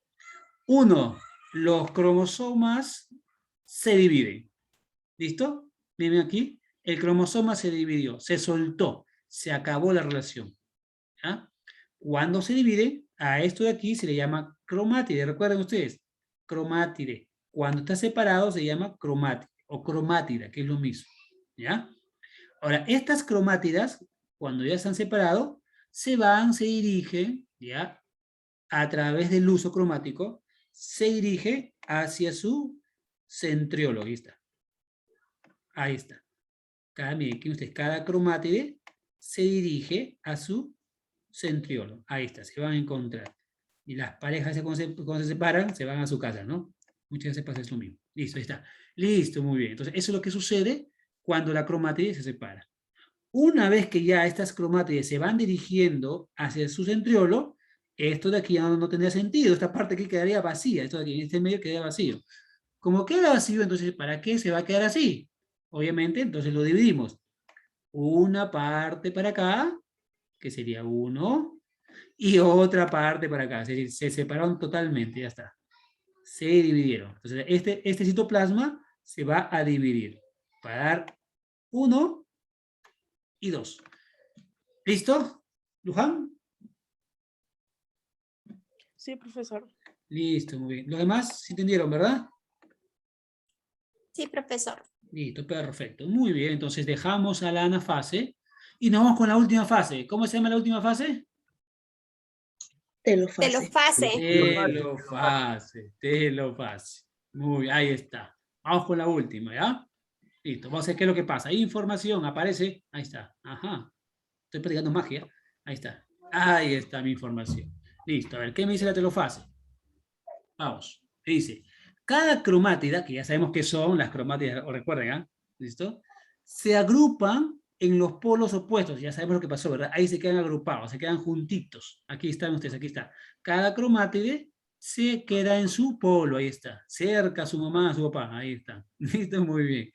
Uno, los cromosomas se dividen. ¿Listo? Miren aquí. El cromosoma se dividió, se soltó, se acabó la relación. ¿Ya? Cuando se divide, a esto de aquí se le llama cromátide. Recuerden ustedes, cromátide. Cuando está separado se llama cromátide o cromátida, que es lo mismo. ¿Ya? Ahora, estas cromátidas, cuando ya están separados, se dirigen, ¿ya? A través del uso cromático, se dirige hacia su centriolo. Ahí está. Ahí está. Miren, aquí ustedes, cada cromátide se dirige a su centriolo. Ahí está, se van a encontrar. Y las parejas cuando se separan, se van a su casa, ¿no? Muchas veces pasa eso mismo. Listo, ahí está. Listo, muy bien. Entonces, eso es lo que sucede cuando la cromátide se separa. Una vez que ya estas cromátides se van dirigiendo hacia su centriolo, esto de aquí ya no tendría sentido. Esta parte aquí quedaría vacía. Esto de aquí en este medio quedaría vacío. Como queda vacío, entonces, ¿para qué se va a quedar así? Obviamente, entonces lo dividimos. Una parte para acá, que sería 1, y otra parte para acá. Es decir, se separaron totalmente, ya está. Se dividieron. Entonces, este citoplasma se va a dividir para dar 1 y 2. ¿Listo, Luján? Sí, profesor. Listo, muy bien. Los demás sí entendieron, ¿verdad? Sí, profesor. Listo, perfecto. Muy bien, entonces dejamos a la anafase y nos vamos con la última fase. ¿Cómo se llama la última fase? Telofase. Telofase. Muy bien, ahí está. Vamos con la última, ¿ya? Listo, vamos a ver qué es lo que pasa. Información aparece, ahí está. Ajá. Estoy practicando magia. Ahí está. Ahí está mi información. Listo, a ver, ¿qué me dice la telofase? Vamos, dice, cada cromátida, que ya sabemos que son las cromátidas, o recuerden, ¿ah? ¿Listo? Se agrupan en los polos opuestos, ya sabemos lo que pasó, ¿verdad? Ahí se quedan agrupados, se quedan juntitos. Aquí están ustedes, aquí está. Cada cromátide se queda en su polo, ahí está. Cerca a su mamá, a su papá, ahí está. ¿Listo? Muy bien.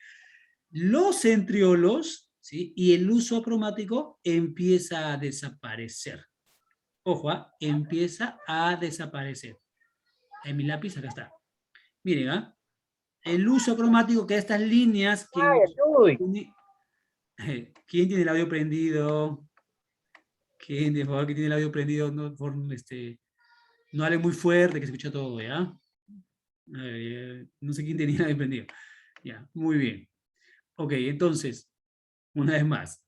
Los centriolos, ¿sí? Y el uso acromático empieza a desaparecer. Ojo, ¿ah? Empieza a desaparecer. En mi lápiz, acá está. Miren, ¿ah? El uso cromático que estas líneas... ¿Quién tiene el audio prendido? ¿Quién, por favor, que tiene el audio prendido? No, no hable muy fuerte, que se escucha todo, ¿ya? No sé quién tenía el audio prendido. Ya, muy bien. Ok, entonces, una vez más.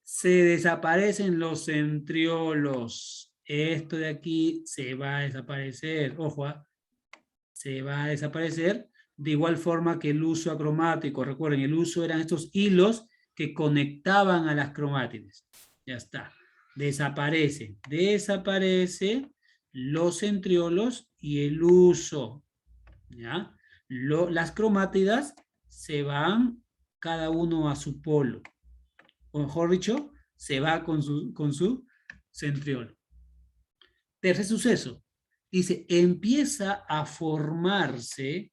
Se desaparecen los centriolos. Esto de aquí se va a desaparecer. Ojo, ¿ah? Se va a desaparecer, de igual forma que el uso acromático. Recuerden, el uso eran estos hilos que conectaban a las cromátides. Ya está. Desaparece los centriolos y el uso. ¿Ya? Las cromátidas se van cada uno a su polo. O mejor dicho, se va con su centriolo. Tercer suceso. Dice, empieza a formarse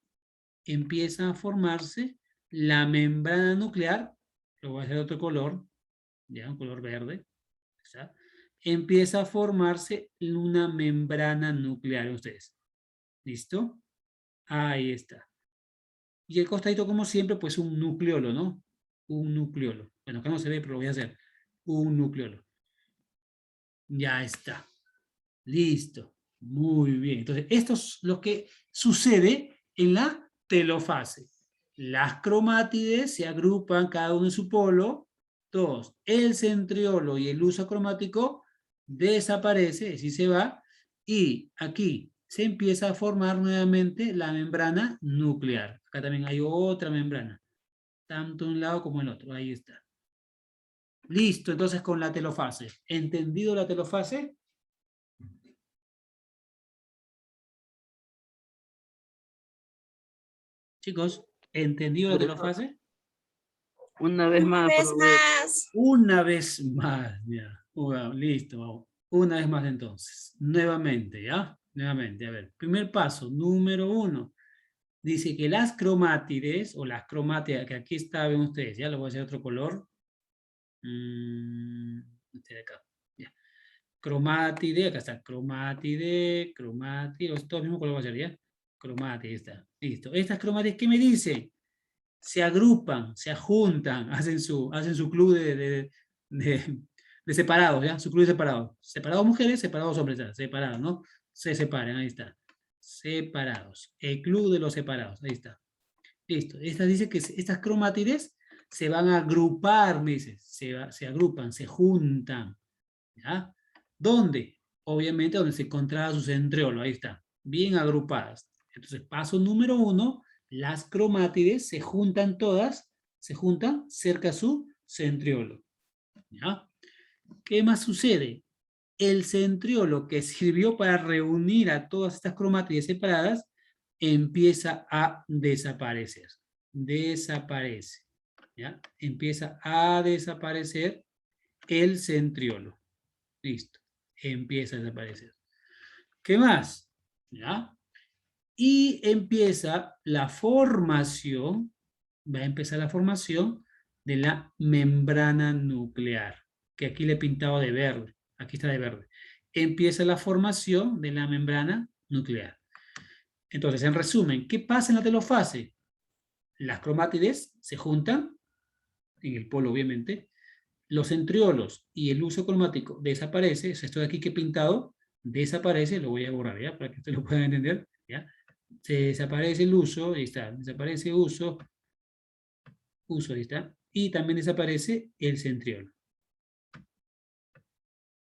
la membrana nuclear, lo voy a hacer de otro color, ya, un color verde, ¿está? Empieza a formarse una membrana nuclear, ustedes. ¿Listo? Ahí está. Y el costadito, como siempre, pues un nucleolo, ¿no? Un nucleolo. Bueno, acá no se ve, pero lo voy a hacer. Un nucleolo. Ya está. Listo. Muy bien. Entonces, esto es lo que sucede en la telofase. Las cromátides se agrupan cada uno en su polo. 2. El centriolo y el uso cromático desaparece, así se va. Y aquí se empieza a formar nuevamente la membrana nuclear. Acá también hay otra membrana. Tanto un lado como el otro. Ahí está. Listo, entonces con la telofase. ¿Entendido la telofase? Chicos, ¿entendido la telofase? Una vez Una más, vez profe. más. Una vez más, ya. Bueno, listo, vamos. Una vez más entonces. Nuevamente, ¿ya? Nuevamente, a ver. Primer paso, número 1. Dice que las cromátides, o las cromátidas, que aquí está, ven ustedes, ya lo voy a hacer otro color. Este de acá, ya. Cromátide, acá está, cromátide, todo el mismo color va a ser, ¿ya? Cromátide, está, listo. Estas cromátides, ¿qué me dice? Se agrupan, se juntan, hacen su club de separados, ¿ya? Su club de separados. Separados mujeres, separados hombres, ¿ya? Separados, ¿no? Se separan, ahí está. Separados. El club de los separados, ahí está. Listo. Esta dice que estas cromátides se van a agrupar, me dice. Se agrupan, se juntan. ¿Ya? ¿Dónde? Obviamente donde se encontraba su centriolo, ahí está. Bien agrupadas. Entonces, paso número 1, las cromátides se juntan todas, se juntan cerca a su centriolo. ¿Ya? ¿Qué más sucede? El centriolo que sirvió para reunir a todas estas cromátides separadas empieza a desaparecer. Desaparece. ¿Ya? Empieza a desaparecer el centriolo. Listo. Empieza a desaparecer. ¿Qué más? ¿Ya? Y empieza la formación, va a empezar la formación de la membrana nuclear, que aquí le he pintado de verde. Aquí está de verde. Empieza la formación de la membrana nuclear. Entonces, en resumen, ¿qué pasa en la telofase? Las cromátides se juntan, en el polo obviamente, los centriolos y el uso cromático desaparece, esto de aquí que he pintado, desaparece, lo voy a borrar, ¿ya? Para que ustedes lo puedan entender, ¿ya? Se desaparece el uso, ahí está, desaparece uso, ahí está, y también desaparece el centriolo.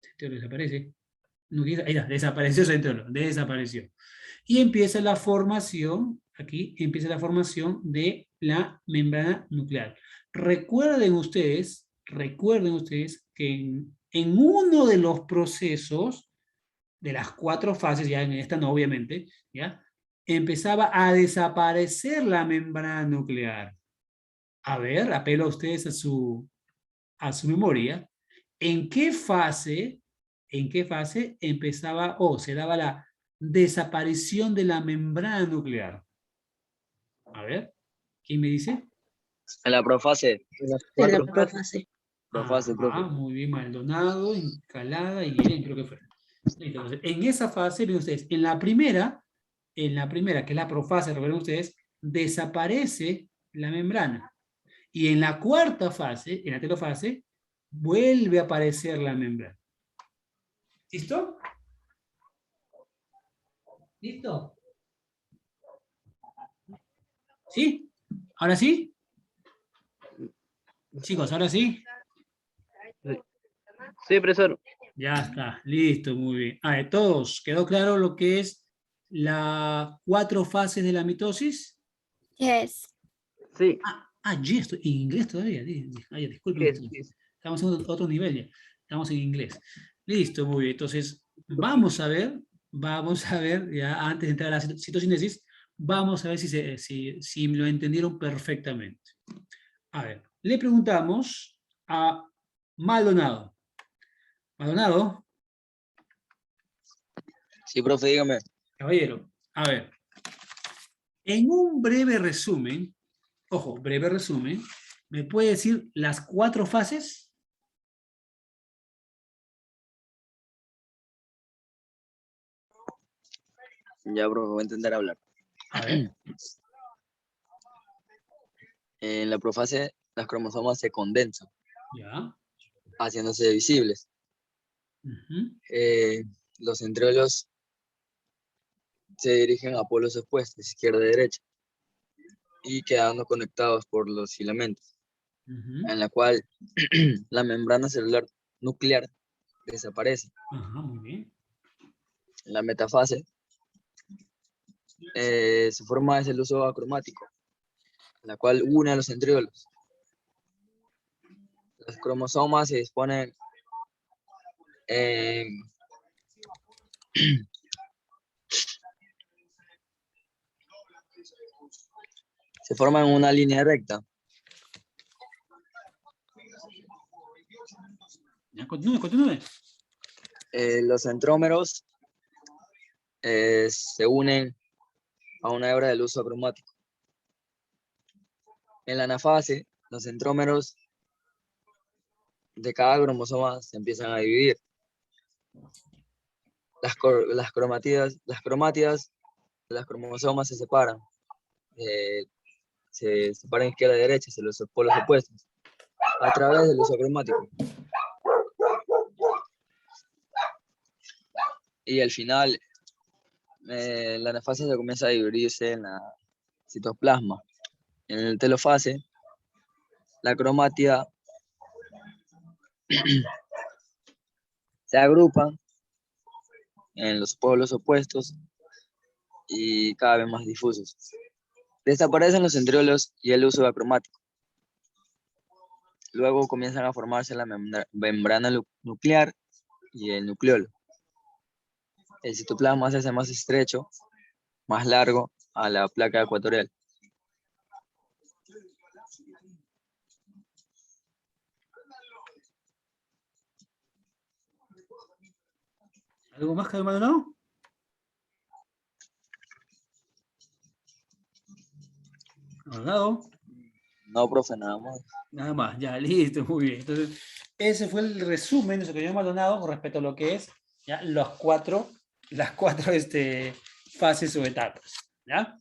El centriolo desaparece, no, ahí está, desapareció el centriolo, desapareció. Y empieza la formación, aquí empieza la formación de la membrana nuclear. Recuerden ustedes que en uno de los procesos de las 4 fases, ya en esta no obviamente, ¿ya? Empezaba a desaparecer la membrana nuclear. A ver, apelo a ustedes a su memoria. ¿En qué fase empezaba o se daba la desaparición de la membrana nuclear? A ver, ¿quién me dice? En la profase. En las En la 4 profase. Profase, profe. Muy bien, Maldonado, Encalada y Guillén, creo que fue. Entonces, en esa fase, ven ustedes, en la primera, que es la profase, recuerden ustedes, desaparece la membrana. Y en la cuarta fase, en la telofase, vuelve a aparecer la membrana. ¿Listo? ¿Listo? ¿Sí? ¿Ahora sí? Chicos, ¿ahora sí? Sí, profesor. Ya está, listo, muy bien. De todos, ¿quedó claro lo que es las 4 fases de la mitosis? Yes. Sí. Ya estoy en inglés todavía. Ya, disculpen. Yes, yes. Estamos en otro nivel ya. Estamos en inglés. Listo, muy bien. Entonces, vamos a ver ya antes de entrar a la citosíntesis, vamos a ver si lo entendieron perfectamente. A ver, le preguntamos a Maldonado. Maldonado, Sí, profe, dígame. caballero, a ver, en un breve resumen, ojo, breve resumen, ¿me puede decir las 4 fases? Ya, profe, voy a intentar hablar. A ver. En la profase, las cromosomas se condensan, Ya. haciéndose visibles. Ujú. Los centriolos se dirigen a polos opuestos, izquierda y derecha, y quedando conectados por los filamentos, Ujú. en la cual la membrana celular nuclear desaparece. Ajá, muy bien. En la metafase se forma el uso acromático, en la cual une a los centriolos. Los cromosomas se disponen en... se forman en una línea recta. Ya, continúe. Los centrómeros se unen a una hebra de luz acromático. En la anafase, los centrómeros de cada cromosoma se empiezan a dividir. Las cromátidas de las cromosomas se separan. Se separan izquierda y derecha, se los polos opuestos, a través del uso cromático. Y al final, la anafase se comienza a dividirse en la citoplasma. En el telofase, la cromatida se agrupa en los polos opuestos y cada vez más difusos. Desaparecen los centriolos y el uso acromático. Luego comienzan a formarse la membrana nuclear y el nucleolo. El citoplasma se hace más estrecho, más largo a la placa ecuatorial. ¿Algo más que haya Maldonado? Maldonado. No, profe, nada más. Nada más, ya, listo, muy bien. Entonces, ese fue el resumen de lo que yo he Maldonado con respecto a lo que es ya las cuatro fases o etapas. ¿Ya?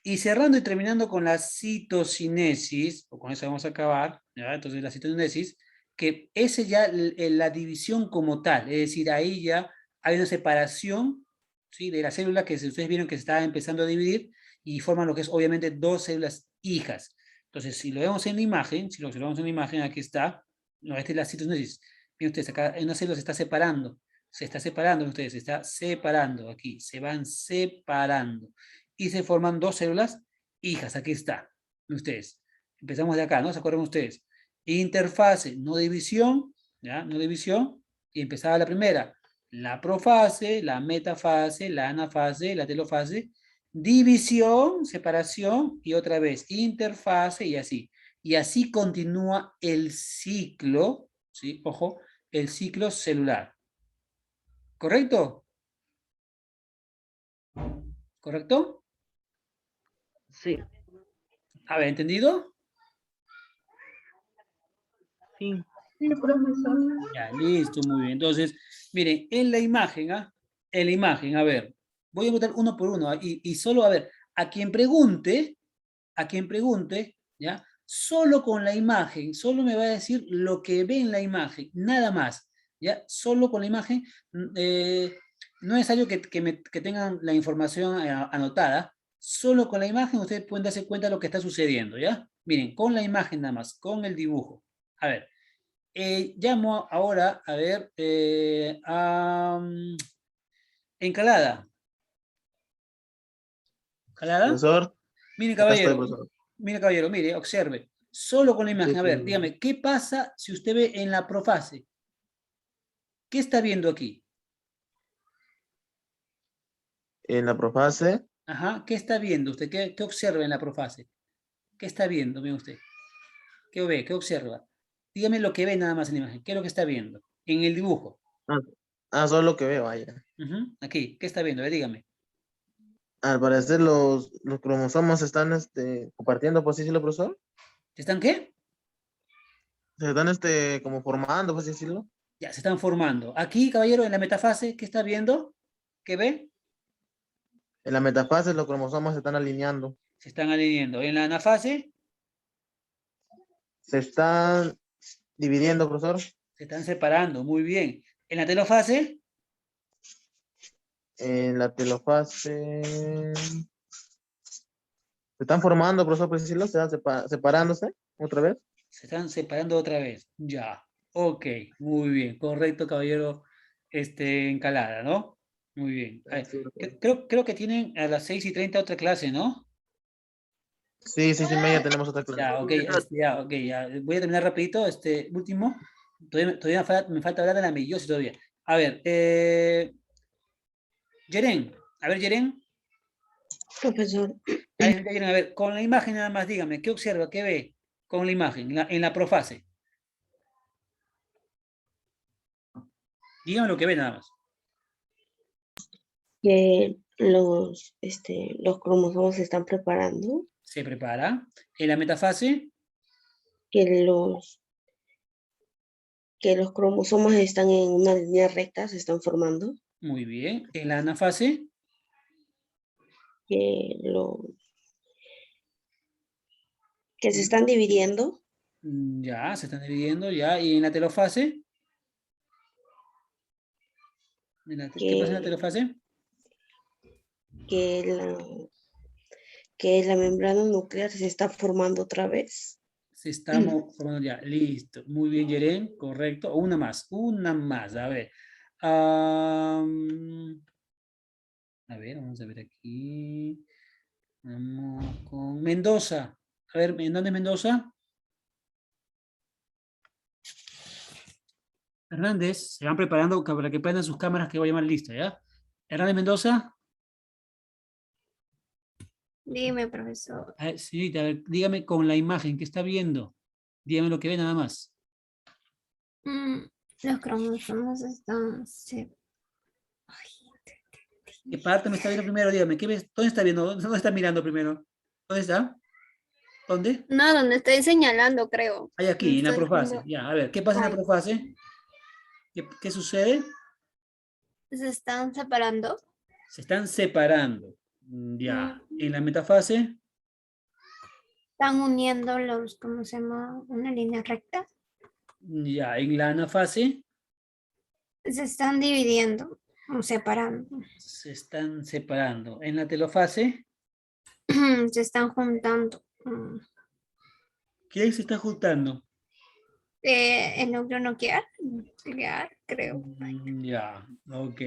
Y cerrando y terminando con la citocinesis, o con eso vamos a acabar, ¿ya? Entonces la citocinesis, que ese ya la división como tal, es decir, ahí ya hay una separación, ¿sí? De la célula que ustedes vieron que se está empezando a dividir y forman lo que es obviamente dos células hijas. Entonces, si lo vemos en la imagen, si lo observamos en la imagen, aquí está, no, esta es la citocinesis. Miren ustedes, acá una célula se está separando, ustedes, se está separando aquí, se van separando y se forman dos células hijas. Aquí está. Ustedes. Empezamos de acá, ¿no? ¿Se acuerdan ustedes? Interfase, no división, ¿ya? No división. Y empezaba la primera. La profase, la metafase, la anafase, la telofase. División, separación y otra vez interfase y así. Y así continúa el ciclo, ¿sí? Ojo, el ciclo celular. ¿Correcto? ¿Correcto? Sí. A ver, ¿entendido? Sí. Sí, profesor. Ya, listo, muy bien. Entonces, miren, en la imagen, en la imagen, a ver, voy a votar uno por uno, y solo, a ver, a quien pregunte, ¿ya? Solo con la imagen, solo me va a decir lo que ve en la imagen, nada más, ¿ya? Solo con la imagen, no es necesario que tengan la información anotada, solo con la imagen ustedes pueden darse cuenta de lo que está sucediendo, ¿ya? Miren, con la imagen nada más, con el dibujo. A ver, llamo ahora, a ver, a Encalada. ¿Encalada? Profesor, Mire, acá estoy, caballero, profesor. mire, observe. Solo con la imagen, Sí, a ver, sí. dígame, ¿qué pasa si usted ve en la profase? ¿Qué está viendo aquí? En la profase, Ajá, ¿qué está viendo usted? ¿Qué observa en la profase? ¿Qué está viendo, ve usted? ¿Qué ve? ¿Qué observa? Dígame lo que ve nada más en la imagen. ¿Qué es lo que está viendo? En el dibujo. solo lo que veo, vaya. Ujú, aquí, ¿qué está viendo? A ver, dígame. Al parecer los cromosomas están compartiendo, por así decirlo, profesor. ¿Están qué? Se están como formando, por así decirlo. Ya, se están formando. Aquí, caballero, en la metafase, ¿qué está viendo? ¿Qué ve? En la metafase los cromosomas se están alineando. Se están alineando. En la anafase, Se están dividiendo, profesor. se están separando. Muy bien. En la telofase, En la telofase se están formando, profesor, por así decirlo. Se están separándose otra vez. se están separando otra vez. Ya. Ok, muy bien. Correcto, caballero, Encalada, ¿no? Muy bien. A ver, creo que tienen a las 6:30 otra clase, ¿no? Sí, media tenemos otra clase. Ya, ok, ya. Voy a terminar rapidito, último. Todavía me falta hablar de la meiosis todavía. A ver, Yeren, Yeren. Profesor, Yeren, a ver, con la imagen nada más, dígame, ¿qué observa, qué ve con la imagen, en la profase? Dígame lo que ve nada más. que los cromosomas se están preparando, Se prepara. En la metafase, que los cromosomas están en una línea recta, se están formando, muy bien. En la anafase, que se están dividiendo, ya, se están dividiendo, ya. Y en la telofase, ¿qué pasa en la telofase? que la membrana nuclear se está formando otra vez. Se está formando ya, listo. Muy bien, Yeren, correcto. Una más, a ver. Vamos a ver aquí. Vamos con Mendoza. A ver, ¿en dónde es Mendoza? Hernández, se van preparando para que prendan sus cámaras que voy a llamar lista, ¿ya? Hernández Mendoza. Dime, profesor. A ver, señorita, a ver, dígame con la imagen que está viendo. Dígame lo que ve nada más. Los cromosomas están... ¿Qué parte me está viendo primero? Dígame, ¿qué ves? ¿Dónde está viendo? ¿Dónde está mirando primero? ¿Dónde está? ¿Dónde? No, donde estoy señalando, creo. Hay aquí, en la Estoy profase. haciendo- Ya, a ver, ¿qué pasa en la Ay. profase? ¿Qué sucede? Se están separando. Se están separando. Ya. En la metafase, Están uniendo ¿cómo se llama? Una línea recta. ya. En la anafase, Se están dividiendo o separando. se están separando. En la telofase, Se están juntando. ¿qué se está juntando? El núcleo nuclear, creo. Ya, ok.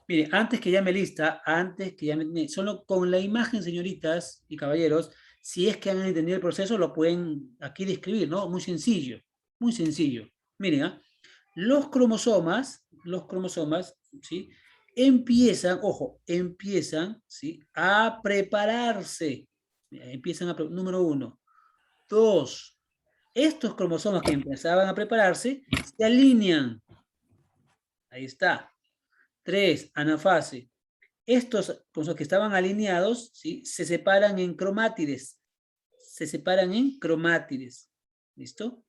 Mire, antes que llame lista, solo con la imagen, señoritas y caballeros, si es que han entendido el proceso, lo pueden aquí describir, ¿no? Muy sencillo, muy sencillo. Miren, los cromosomas, ¿sí? Empiezan, ¿sí? A prepararse. Número 1. 2. Estos cromosomas que empezaban a prepararse se alinean. Ahí está. 3. Anafase. Estos cromosomas que estaban alineados, ¿sí? Se separan en cromátides. ¿Listo?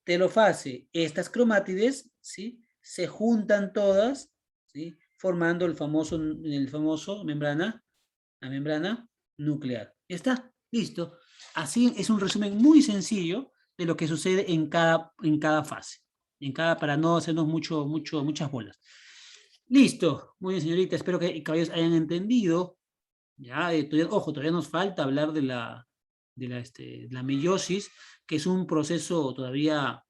Telofase. Estas cromátides, ¿sí? Se juntan todas, ¿sí? Formando la membrana nuclear. ¿Ya está? Listo. Así es un resumen muy sencillo de lo que sucede en cada fase. Para no hacernos muchas bolas. Listo. Muy bien, señorita. Espero que caballeros hayan entendido. Ya, todavía nos falta hablar de la meiosis, que es un proceso todavía